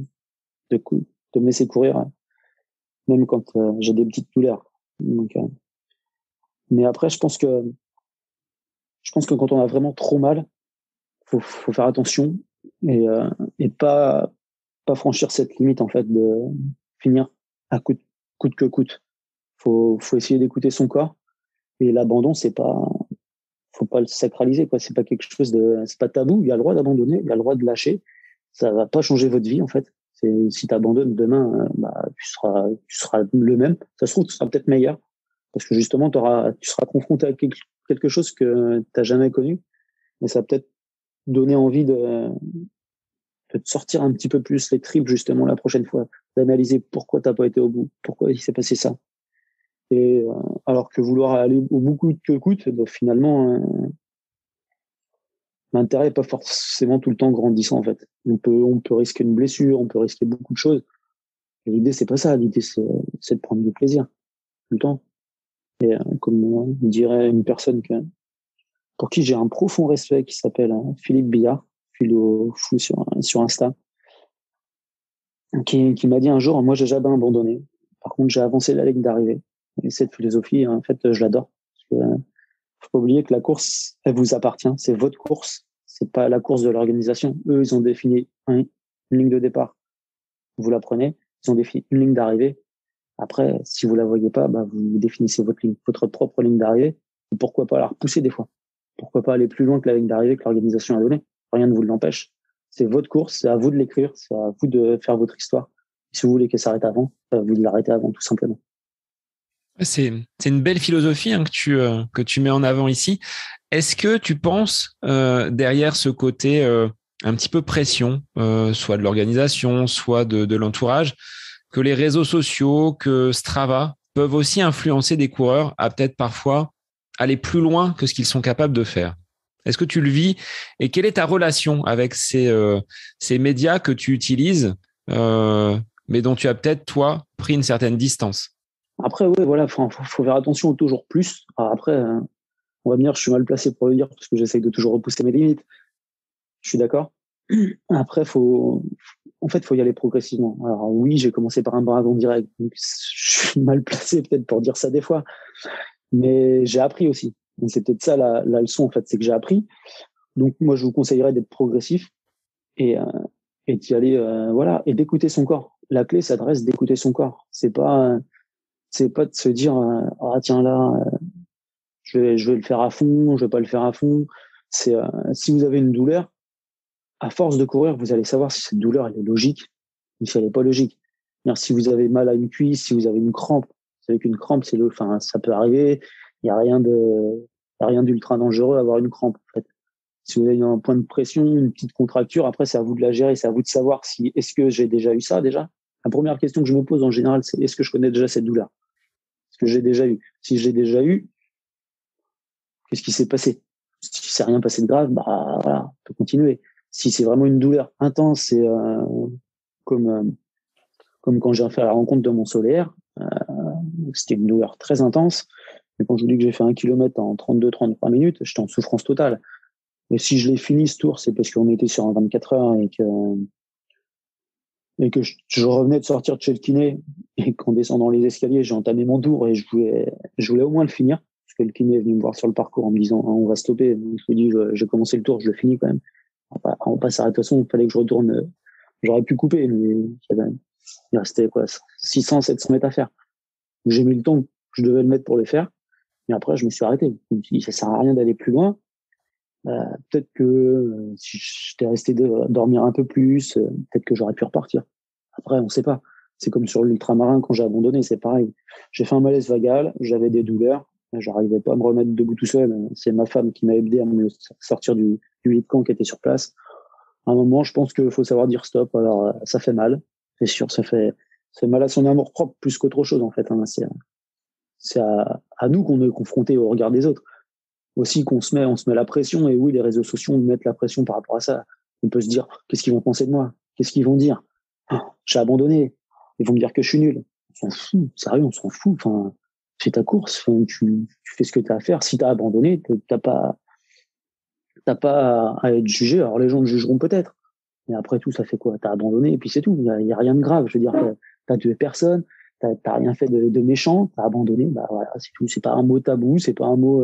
me laisser courir, même quand j'ai des petites douleurs. Donc, mais après, je pense que quand on a vraiment trop mal, faut faire attention et pas franchir cette limite, en fait, de finir à coûte que coûte. Faut essayer d'écouter son corps, et l'abandon, faut pas le sacraliser, quoi. C'est pas quelque chose c'est pas tabou. Il y a le droit d'abandonner, il y a le droit de lâcher. Ça va pas changer votre vie, en fait. Si t'abandonnes demain, tu seras le même. Ça se trouve, tu seras peut-être meilleur, parce que justement, tu seras confronté à quelque chose que t'as jamais connu, mais ça va peut-être donner envie de te sortir un petit peu plus les tripes, justement, la prochaine fois, d'analyser pourquoi t'as pas été au bout, pourquoi il s'est passé ça. Et alors que vouloir aller au bout coûte que coûte, finalement, l'intérêt n'est pas forcément tout le temps grandissant, en fait. On peut risquer une blessure, on peut risquer beaucoup de choses. Et l'idée, c'est pas ça. L'idée, c'est de prendre du plaisir tout le temps. Et comme dirait une personne pour qui j'ai un profond respect, qui s'appelle Philippe Billard, philo fou sur Insta, qui m'a dit un jour, moi, j'ai jamais abandonné. Par contre, j'ai avancé la ligne d'arrivée. Et cette philosophie, en fait, je l'adore. Parce que faut pas oublier que la course, elle vous appartient. C'est votre course. C'est pas la course de l'organisation. Eux, ils ont défini une ligne de départ. Vous la prenez. Ils ont défini une ligne d'arrivée. Après, si vous la voyez pas, vous définissez votre propre ligne d'arrivée. Et pourquoi pas la repousser des fois? Pourquoi pas aller plus loin que la ligne d'arrivée que l'organisation a donnée? Rien ne vous l'empêche. C'est votre course. C'est à vous de l'écrire. C'est à vous de faire votre histoire. Si vous voulez qu'elle s'arrête avant, vous l'arrêtez avant, tout simplement. C'est une belle philosophie que tu mets en avant ici. Est-ce que tu penses derrière ce côté un petit peu pression, soit de l'organisation, soit de l'entourage, que les réseaux sociaux, que Strava peuvent aussi influencer des coureurs à peut-être parfois aller plus loin que ce qu'ils sont capables de faire? Est-ce que tu le vis? Et quelle est ta relation avec ces médias que tu utilises, mais dont tu as peut-être, toi, pris une certaine distance? Après, ouais, voilà, faut faire attention au toujours plus. Alors après, on va me dire, je suis mal placé pour le dire parce que j'essaye de toujours repousser mes limites. Je suis d'accord. Après, faut y aller progressivement. Alors oui, j'ai commencé par un marathon direct, donc je suis mal placé peut-être pour dire ça des fois, mais j'ai appris aussi. Donc c'est peut-être ça la leçon, en fait, c'est que j'ai appris. Donc moi, je vous conseillerais d'être progressif et et d'y aller, voilà, et d'écouter son corps. La clé s'adresse d'écouter son corps. C'est pas de se dire, ah tiens là, je vais le faire à fond, je vais pas le faire à fond. C'est si vous avez une douleur, à force de courir, vous allez savoir si cette douleur elle est logique ou si elle est pas logique. C'est-à-dire, si vous avez mal à une cuisse, si vous avez une crampe, vous savez qu'une crampe, enfin, ça peut arriver. Il y a rien d'ultra dangereux à avoir une crampe, en fait. Si vous avez un point de pression, une petite contracture, après, c'est à vous de la gérer. C'est à vous de savoir si, est-ce que j'ai déjà eu ça, déjà? La première question que je me pose en général, c'est est-ce que je connais déjà cette douleur? Est-ce que j'ai déjà eu? Si j'ai déjà eu, qu'est-ce qui s'est passé? Si c'est rien passé de grave, bah, voilà, on peut continuer. Si c'est vraiment une douleur intense, c'est, comme, euh, comme quand j'ai fait la rencontre de mon solaire, c'était une douleur très intense. Mais quand je vous dis que j'ai fait 1 kilomètre en 32-33 minutes, j'étais en souffrance totale. Et si je l'ai fini ce tour, c'est parce qu'on était sur un 24 heures et que je revenais de sortir de chez le kiné et qu'en descendant les escaliers, j'ai entamé mon tour et je voulais au moins le finir. Parce que le kiné est venu me voir sur le parcours en me disant, ah, on va stopper. Donc, je me dis, j'ai commencé le tour, je le finis quand même. On va pas s'arrêter. De toute façon, il fallait que je retourne. J'aurais pu couper, mais il restait quoi, 600, 700 mètres à faire. J'ai mis le temps que je devais le mettre pour le faire. Et après, je me suis arrêté. Je me suis dit, ça sert à rien d'aller plus loin. Peut-être que si j'étais resté dormir un peu plus, peut-être que j'aurais pu repartir. Après, on sait pas. C'est comme sur l'ultramarin quand j'ai abandonné, c'est pareil. J'ai fait un malaise vagal, j'avais des douleurs, j'arrivais pas à me remettre debout tout seul. C'est ma femme qui m'a aidé à me sortir du lit de camp qui était sur place. À un moment, je pense qu'il faut savoir dire stop. Alors, ça fait mal, c'est sûr, ça fait mal à son amour propre plus qu'autre chose en fait. Hein. C'est à nous qu'on est confronté au regard des autres. Aussi on se met la pression, et oui, les réseaux sociaux mettent la pression par rapport à ça. On peut se dire, qu'est-ce qu'ils vont penser de moi? Qu'est-ce qu'ils vont dire? Ah, j'ai abandonné. Ils vont me dire que je suis nul. On s'en fout. Sérieux, on s'en fout. Enfin, fais ta course. Enfin, tu fais ce que tu as à faire. Si tu as abandonné, t'as pas à être jugé. Alors, les gens te jugeront peut-être. Mais après tout, ça fait quoi? T'as abandonné et puis c'est tout. Il y a rien de grave. Je veux dire, t'as tué personne. T'as rien fait de méchant. T'as abandonné. Bah, voilà, c'est tout. C'est pas un mot tabou. C'est pas un mot,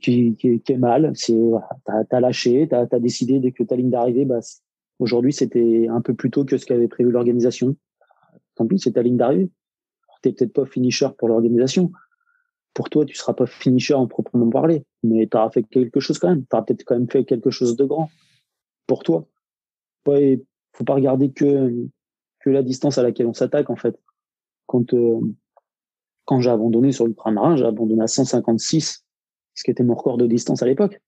qui est mal. C'est, voilà, t'as lâché, t'as décidé dès que ta ligne d'arrivée, bah, aujourd'hui, c'était un peu plus tôt que ce qu'avait prévu l'organisation. Tant pis, c'est ta ligne d'arrivée. T'es peut-être pas finisher pour l'organisation. Pour toi, tu seras pas finisher en proprement parler, mais t'auras fait quelque chose quand même. T'auras peut-être quand même fait quelque chose de grand pour toi. Ouais, faut pas regarder que la distance à laquelle on s'attaque, en fait. Quand, quand j'ai abandonné sur l'ultramarin, j'ai abandonné à 156, ce qui était mon record de distance à l'époque.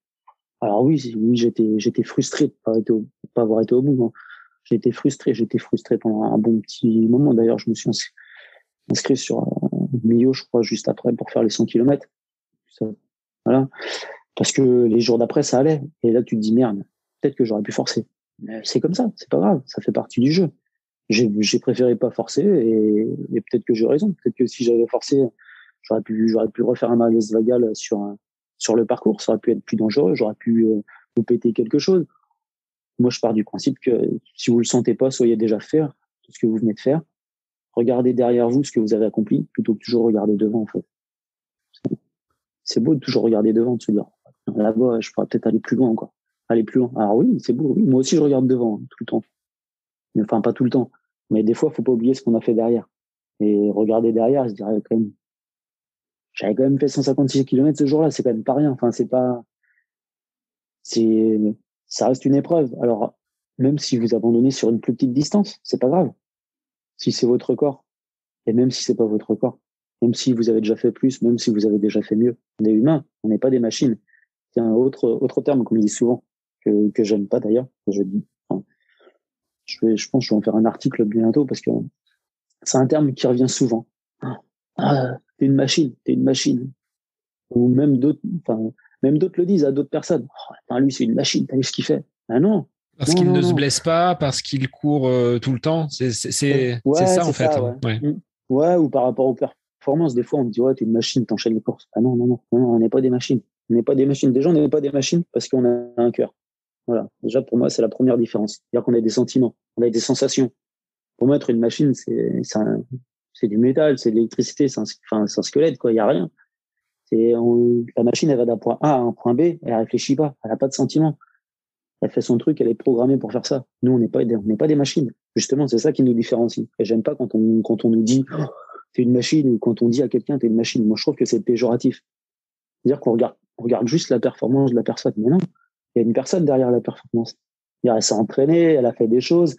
Alors oui, j'étais frustré de pas avoir été au bout. Non. J'étais frustré pendant un bon petit moment. D'ailleurs, je me suis inscrit sur Millau, je crois, juste après pour faire les 100 kilomètres. Voilà. Parce que les jours d'après, ça allait. Et là, tu te dis, merde, peut-être que j'aurais pu forcer. Mais c'est comme ça, c'est pas grave, ça fait partie du jeu. J'ai préféré pas forcer et peut-être que j'ai raison. Peut-être que si j'avais forcé, j'aurais pu refaire un malaise vagal sur le parcours. Ça aurait pu être plus dangereux. J'aurais pu vous péter quelque chose. Moi, je pars du principe que si vous le sentez pas, soyez déjà faire tout ce que vous venez de faire. Regardez derrière vous ce que vous avez accompli plutôt que toujours regarder devant, en fait. C'est beau de toujours regarder devant, de se dire, là-bas, je pourrais peut-être aller plus loin, quoi. Aller plus loin. Alors oui, c'est beau. Oui. Moi aussi, je regarde devant, tout le temps. Mais, enfin, pas tout le temps. Mais des fois, faut pas oublier ce qu'on a fait derrière. Et regarder derrière, je dirais quand même, j'avais quand même fait 156 km ce jour-là, c'est quand même pas rien. Enfin, c'est, ça reste une épreuve. Alors, même si vous abandonnez sur une plus petite distance, c'est pas grave. Si c'est votre record, et même si c'est pas votre record, même si vous avez déjà fait plus, même si vous avez déjà fait mieux, on est humain, on n'est pas des machines. C'est un autre terme qu'on me dit souvent, que j'aime pas d'ailleurs, que je dis. Enfin, je pense que je vais en faire un article bientôt parce que c'est un terme qui revient souvent. Ah, t'es une machine, t'es une machine. Ou même d'autres le disent à d'autres personnes. Oh, attends, lui, c'est une machine, t'as vu ce qu'il fait? Ah non. Parce Non, qu'il non, ne se non. blesse pas, parce qu'il court tout le temps. C'est Ouais, ça, en c'est fait. ça, Hein. ouais. Ouais. Ouais, ou par rapport aux performances, des fois, on me dit, ouais, t'es une machine, t'enchaînes les courses. Ah non, non, non, non, on n'est pas des machines. On n'est pas des machines. Déjà, on n'est pas des machines parce qu'on a un cœur. Voilà. Déjà, pour moi, c'est la première différence. C'est-à-dire qu'on a des sentiments, on a des sensations. Pour moi, être une machine, c'est du métal, c'est de l'électricité, enfin, c'est un squelette, quoi. Il y a rien. La machine, elle va d'un point A à un point B, elle réfléchit pas, elle a pas de sentiments. Elle fait son truc, elle est programmée pour faire ça. Nous, on n'est pas des machines. Justement, c'est ça qui nous différencie. Et j'aime pas quand on nous dit oh, t'es une machine ou quand on dit à quelqu'un t'es une machine. Moi, je trouve que c'est péjoratif. C'est-à-dire on regarde juste la performance de la personne. Mais non, il y a une personne derrière la performance. Elle s'est entraînée, elle a fait des choses,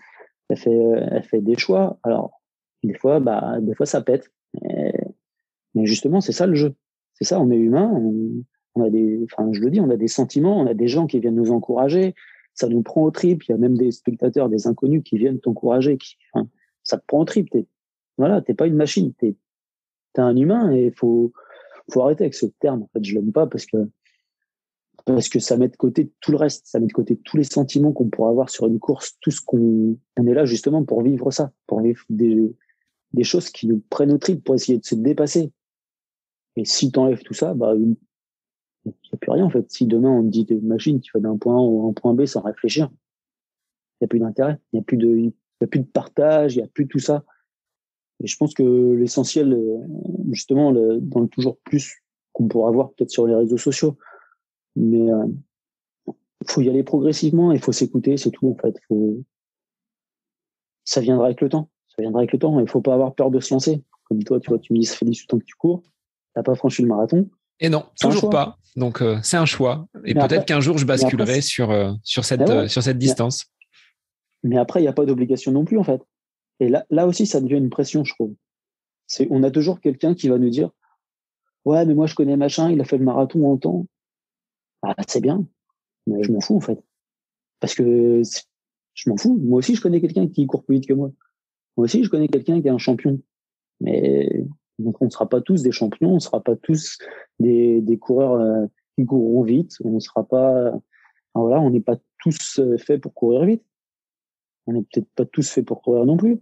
elle fait des choix. Alors, des fois, ça pète. Mais justement, c'est ça le jeu. C'est ça, on est humain, on a je le dis, on a des sentiments, on a des gens qui viennent nous encourager, ça nous prend au trip, il y a même des spectateurs, des inconnus qui viennent t'encourager, ça te prend au trip, t'es pas une machine, t'es un humain et faut arrêter avec ce terme. En fait, je l'aime pas parce que ça met de côté tout le reste, ça met de côté tous les sentiments qu'on pourrait avoir sur une course, tout ce on est là justement pour vivre ça, pour vivre des choses qui nous prennent au trip, pour essayer de se dépasser. Et si t'enlèves tout ça, il n'y a plus rien en fait. Si demain on te dit t'es une machine qui va d'un point A au point B sans réfléchir, il n'y a plus d'intérêt, il n'y a plus de partage, il n'y a plus tout ça. Et je pense que l'essentiel, justement, dans le toujours plus qu'on pourra voir peut-être sur les réseaux sociaux, mais faut y aller progressivement, il faut s'écouter, c'est tout en fait. Ça viendra avec le temps. Ça viendra avec le temps. Il faut pas avoir peur de se lancer. Comme toi, tu vois, tu me dis ça fait 18 ans que tu cours, t'as pas franchi le marathon. Et non, toujours pas. Donc c'est un choix. Et peut-être qu'un jour je basculerai sur cette distance. Mais après, il n'y a pas d'obligation non plus en fait. Et là aussi, ça devient une pression, je trouve. On a toujours quelqu'un qui va nous dire ouais, mais moi je connais machin, il a fait le marathon en temps. Ah, c'est bien, mais je m'en fous en fait. Parce que je m'en fous. Moi aussi, je connais quelqu'un qui court plus vite que moi. Moi aussi, je connais quelqu'un qui est un champion. Mais donc, on ne sera pas tous des champions, on ne sera pas tous des coureurs qui courront vite. On sera pas, voilà, on n'est pas tous faits pour courir vite. On n'est peut-être pas tous faits pour courir non plus.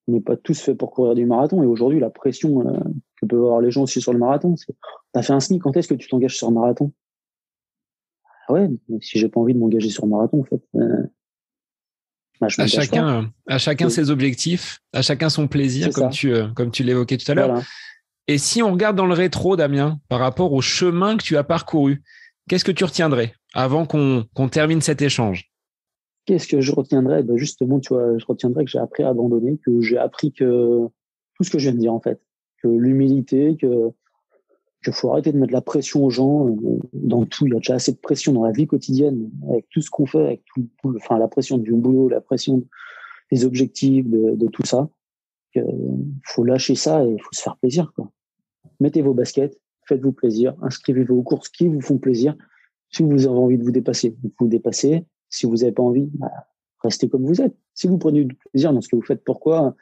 On n'est pas tous faits pour courir du marathon. Et aujourd'hui, la pression que peuvent avoir les gens aussi sur le marathon, c'est t'as fait un SMI, quand est-ce que tu t'engages sur un marathon? Ah ouais, mais si j'ai pas envie de m'engager sur un marathon, en fait. À chacun ses objectifs, à chacun son plaisir, comme tu l'évoquais tout à l'heure. Voilà. Et si on regarde dans le rétro, Damien, par rapport au chemin que tu as parcouru, qu'est-ce que tu retiendrais avant qu'on termine cet échange? Qu'est-ce que je retiendrais? Justement, tu vois, je retiendrais que j'ai appris à abandonner, que j'ai appris que tout ce que je viens de dire, en fait, que l'humilité, qu'il faut arrêter de mettre la pression aux gens dans tout. Il y a déjà assez de pression dans la vie quotidienne, avec tout ce qu'on fait, avec la pression du boulot, la pression des objectifs, de tout ça. Il faut lâcher ça et il faut se faire plaisir, quoi. Mettez vos baskets, faites-vous plaisir, inscrivez-vous aux courses qui vous font plaisir. Si vous avez envie de vous dépasser, vous dépassez. Si vous n'avez pas envie, restez comme vous êtes. Si vous prenez du plaisir dans ce que vous faites, pourquoi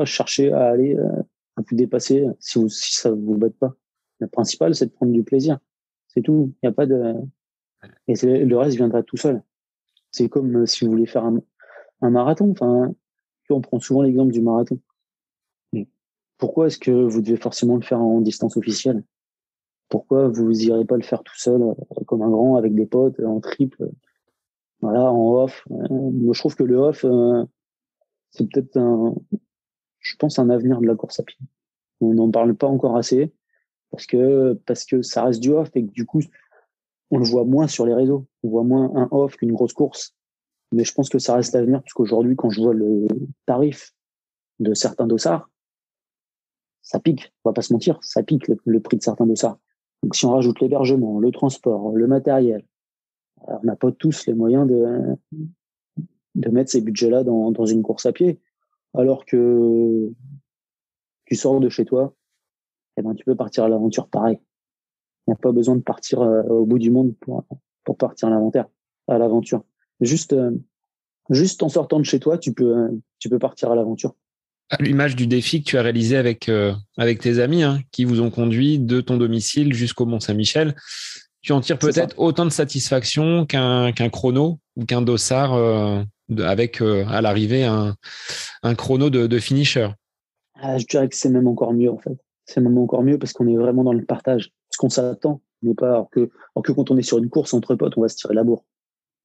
chercher à aller à vous dépasser si ça ne vous bête pas? Le principal, c'est de prendre du plaisir. C'est tout. Il n'y a pas de... Et le reste viendra tout seul. C'est comme si vous voulez faire un marathon. Enfin, on prend souvent l'exemple du marathon. Mais pourquoi est-ce que vous devez forcément le faire en distance officielle? Pourquoi vous n'irez pas le faire tout seul, comme un grand, avec des potes, en triple, voilà, en off? Moi, je trouve que le off, c'est peut-être un avenir de la course à pied. On n'en parle pas encore assez. Parce que ça reste du off et que du coup, on le voit moins sur les réseaux. On voit moins un off qu'une grosse course. Mais je pense que ça reste l'avenir, parce qu'aujourd'hui, quand je vois le tarif de certains dossards, ça pique. On va pas se mentir, ça pique le prix de certains dossards. Donc si on rajoute l'hébergement, le transport, le matériel, on n'a pas tous les moyens de mettre ces budgets-là dans une course à pied. Alors que tu sors de chez toi, tu peux partir à l'aventure pareil. Il n'y a pas besoin de partir au bout du monde pour partir à l'aventure. Juste en sortant de chez toi, tu peux partir à l'aventure. À l'image du défi que tu as réalisé avec tes amis, qui vous ont conduit de ton domicile jusqu'au Mont-Saint-Michel, tu en tires peut-être autant de satisfaction qu'un chrono ou qu'un dossard avec à l'arrivée un chrono de finisher. Je dirais que c'est même encore mieux en fait. C'est même encore mieux parce qu'on est vraiment dans le partage. Ce qu'on s'attend n'est pas alors que quand on est sur une course entre potes, on va se tirer la bourre.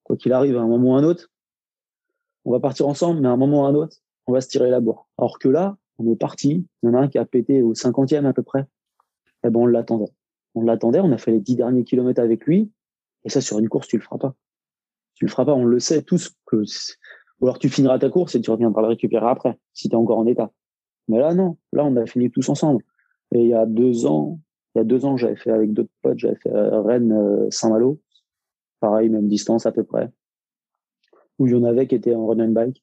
Quoi qu'il arrive, à un moment ou à un autre, on va partir ensemble, mais à un moment ou à un autre, on va se tirer la bourre. Alors que là, on est parti, il y en a un qui a pété au 50e à peu près. Eh ben, on l'attendait. On a fait les 10 derniers kilomètres avec lui, et ça, sur une course, tu le feras pas. Tu le feras pas, on le sait tous ou alors tu finiras ta course et tu reviendras le récupérer après, si tu es encore en état. Mais là, non. Là, on a fini tous ensemble. Et il y a 2 ans, j'avais fait avec d'autres potes, j'avais fait Rennes, Saint-Malo. Pareil, même distance à peu près. Où il y en avait qui étaient en run and bike.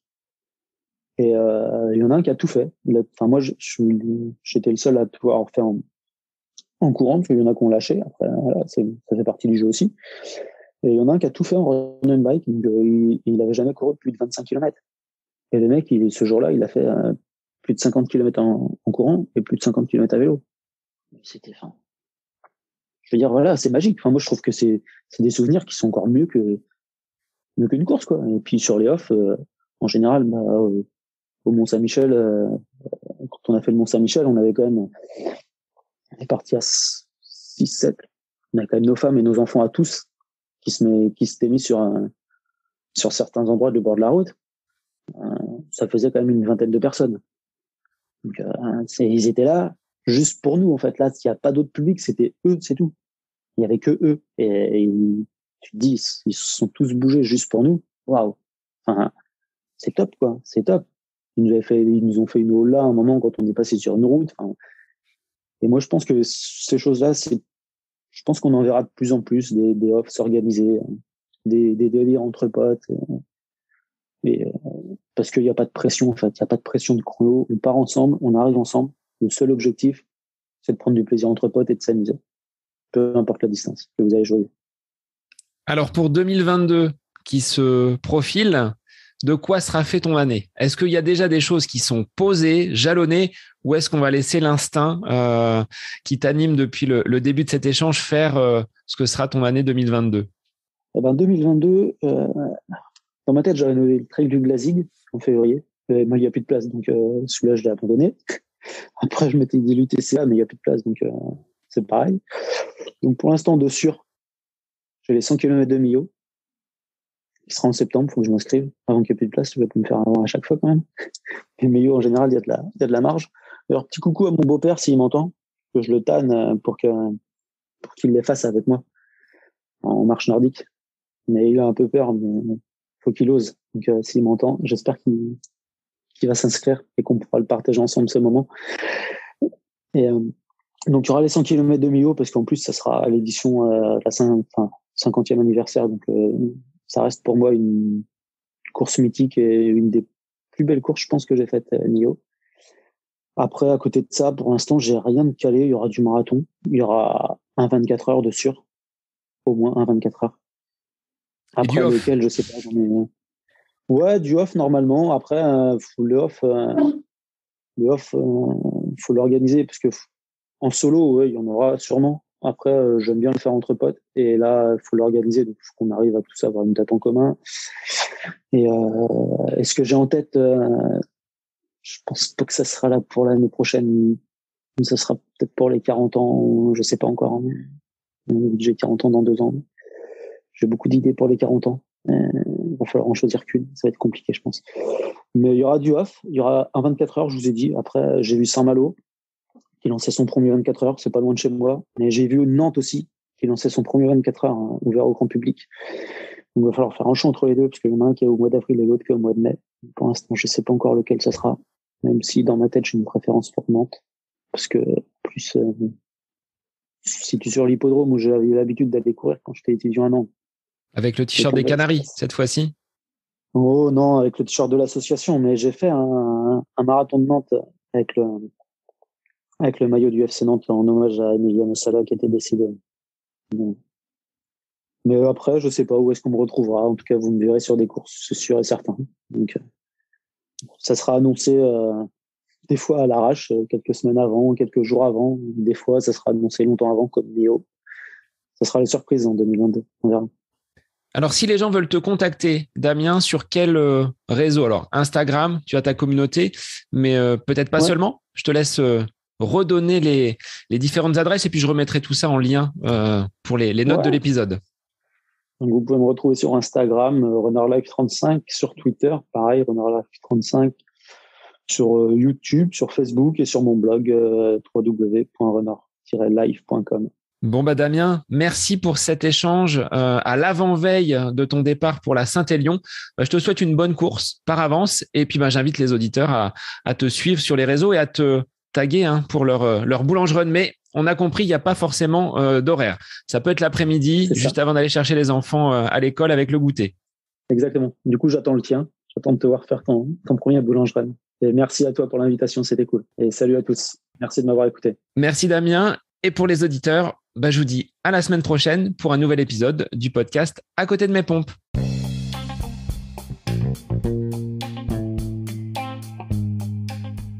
Et il y en a un qui a tout fait. Enfin, moi, j'étais le seul à tout avoir fait en courant, parce qu'il y en a qui ont lâché. Après, voilà, ça fait partie du jeu aussi. Et il y en a un qui a tout fait en run and bike. Donc, il avait jamais couru plus de 25 km. Et le mec, ce jour-là, il a fait plus de 50 km en courant et plus de 50 km à vélo. C'était fin. Je veux dire, voilà, c'est magique. Enfin, moi, je trouve que c'est des souvenirs qui sont encore mieux qu'une course, quoi. Et puis sur les off, en général, au Mont-Saint-Michel, quand on a fait le Mont-Saint-Michel, on est parti à 6-7. On a quand même nos femmes et nos enfants à tous qui s'étaient mis sur certains endroits du bord de la route. Ça faisait quand même une vingtaine de personnes. Donc, ils étaient là juste pour nous, en fait. Là, il n'y a pas d'autre public, c'était eux, c'est tout. Il n'y avait que eux. Et tu te dis, ils se sont tous bougés juste pour nous. Waouh. Enfin, c'est top, quoi. C'est top. Ils nous ont fait une haul là à un moment quand on est passé sur une route. Enfin, et moi, je pense que ces choses-là, je pense qu'on en verra de plus en plus des offs s'organiser, des délires entre potes. Parce qu'il n'y a pas de pression, en fait. Il n'y a pas de pression de chrono. On part ensemble, on arrive ensemble. Le seul objectif, c'est de prendre du plaisir entre potes et de s'amuser. Peu importe la distance que vous allez jouer. Alors, pour 2022 qui se profile, de quoi sera fait ton année? Est-ce qu'il y a déjà des choses qui sont posées, jalonnées, ou est-ce qu'on va laisser l'instinct qui t'anime depuis le début de cet échange faire ce que sera ton année 2022? Eh ben, 2022, dans ma tête, j'avais noté le trail du Glazig en février. Moi, il n'y a plus de place, donc celui-là, je l'ai abandonné. Après, je m'étais dit l'UTCA, mais il n'y a plus de place, donc c'est pareil. Donc, pour l'instant, de sûr, j'ai les 100 km de Millau, qui sera en septembre, il faut que je m'inscrive avant qu'il n'y ait plus de place. Je vais pas me faire avoir à chaque fois quand même. Et Millau, en général, il y a de la marge. Alors, petit coucou à mon beau-père, s'il m'entend, que je le tanne pour qu'il les fasse avec moi en marche nordique. Mais il a un peu peur, mais faut qu'il ose. Donc, s'il m'entend, j'espère qu'il va s'inscrire et qu'on pourra le partager ensemble ce moment. Et donc, il y aura les 100 km de Millau, parce qu'en plus, ça sera à l'édition la 50e anniversaire. Donc, ça reste pour moi une course mythique et une des plus belles courses, je pense, que j'ai faites à Millau. Après, à côté de ça, pour l'instant, j'ai rien de calé. Il y aura du marathon. Il y aura un 24 heures de sûr. Au moins un 24 heures. Après, lequel, je sais pas. Ouais, du off, normalement. Après, le off, faut l'organiser, parce que en solo, ouais, il y en aura sûrement. Après, j'aime bien le faire entre potes. Et là, il faut l'organiser. Donc, il faut qu'on arrive à tous avoir une date en commun. Et ce que j'ai en tête, je pense pas que ça sera là pour l'année prochaine. Ça sera peut-être pour les 40 ans. Je sais pas encore. J'ai 40 ans dans 2 ans. J'ai beaucoup d'idées pour les 40 ans. Il va falloir en choisir qu'une. Ça va être compliqué, je pense. Mais il y aura du off. Il y aura un 24 heures, je vous ai dit. Après, j'ai vu Saint-Malo, qui lançait son premier 24 heures. C'est pas loin de chez moi. Mais j'ai vu Nantes aussi, qui lançait son premier 24 heures, hein, ouvert au grand public. Donc, il va falloir faire un choix entre les deux, parce qu'il y en a un qui est au mois d'avril et l'autre qui est au mois de mai. Pour l'instant, je sais pas encore lequel ça sera. Même si, dans ma tête, j'ai une préférence pour Nantes. Parce que, plus, si tu es sur l'hippodrome où j'avais l'habitude d'aller courir quand j'étais étudiant à Nantes. Avec le t-shirt des Canaries, cette fois-ci? Oh non, avec le t-shirt de l'association, mais j'ai fait un marathon de Nantes avec le maillot du FC Nantes en hommage à Emiliano Sala qui était décédé. Mais après, je sais pas où est-ce qu'on me retrouvera. En tout cas, vous me verrez sur des courses, c'est sûr et certain. Donc, ça sera annoncé des fois à l'arrache, quelques semaines avant, quelques jours avant. Des fois, ça sera annoncé longtemps avant, comme Léo. Ça sera les surprises en 2022. On verra. Alors, si les gens veulent te contacter, Damien, sur quel réseau? Alors, Instagram, tu as ta communauté, mais peut-être pas seulement. Je te laisse redonner les différentes adresses et puis je remettrai tout ça en lien pour les notes de l'épisode. Donc, vous pouvez me retrouver sur Instagram, RunnerLife35, sur Twitter, pareil, RunnerLife35, sur YouTube, sur Facebook et sur mon blog www.runner-life.com. Bon Damien, merci pour cet échange à l'avant-veille de ton départ pour la Saint-Élion. Je te souhaite une bonne course par avance et puis j'invite les auditeurs à te suivre sur les réseaux et à te taguer pour leur Boulange Run. Mais on a compris, il n'y a pas forcément d'horaire. Ça peut être l'après-midi, juste avant d'aller chercher les enfants à l'école avec le goûter. Exactement. Du coup, j'attends le tien. J'attends de te voir faire ton premier Boulange Run. Et merci à toi pour l'invitation, c'était cool. Et salut à tous. Merci de m'avoir écouté. Merci Damien. Et pour les auditeurs, je vous dis à la semaine prochaine pour un nouvel épisode du podcast À côté de mes pompes.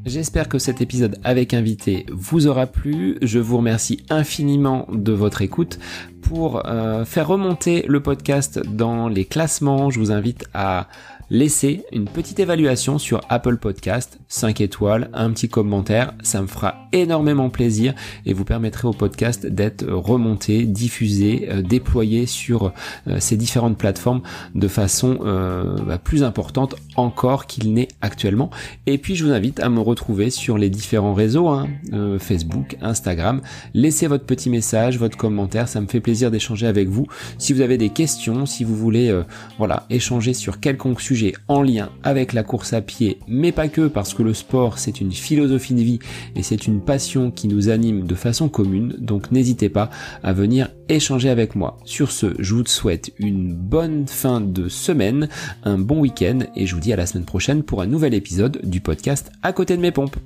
J'espère que cet épisode avec invité vous aura plu. Je vous remercie infiniment de votre écoute. Pour faire remonter le podcast dans les classements, je vous invite à laisser une petite évaluation sur Apple Podcast, 5 étoiles, un petit commentaire, ça me fera énormément plaisir et vous permettrez au podcast d'être remonté, diffusé, déployé sur ces différentes plateformes de façon plus importante encore qu'il n'est actuellement. Et puis je vous invite à me retrouver sur les différents réseaux, Facebook, Instagram. Laissez votre petit message, votre commentaire, ça me fait plaisir d'échanger avec vous. Si vous avez des questions, si vous voulez échanger sur quelconque sujet en lien avec la course à pied, mais pas que, parce que le sport c'est une philosophie de vie et c'est une passion qui nous anime de façon commune, donc n'hésitez pas à venir échanger avec moi. Sur ce, je vous souhaite une bonne fin de semaine, un bon week-end et je vous dis à la semaine prochaine pour un nouvel épisode du podcast À côté de mes pompes.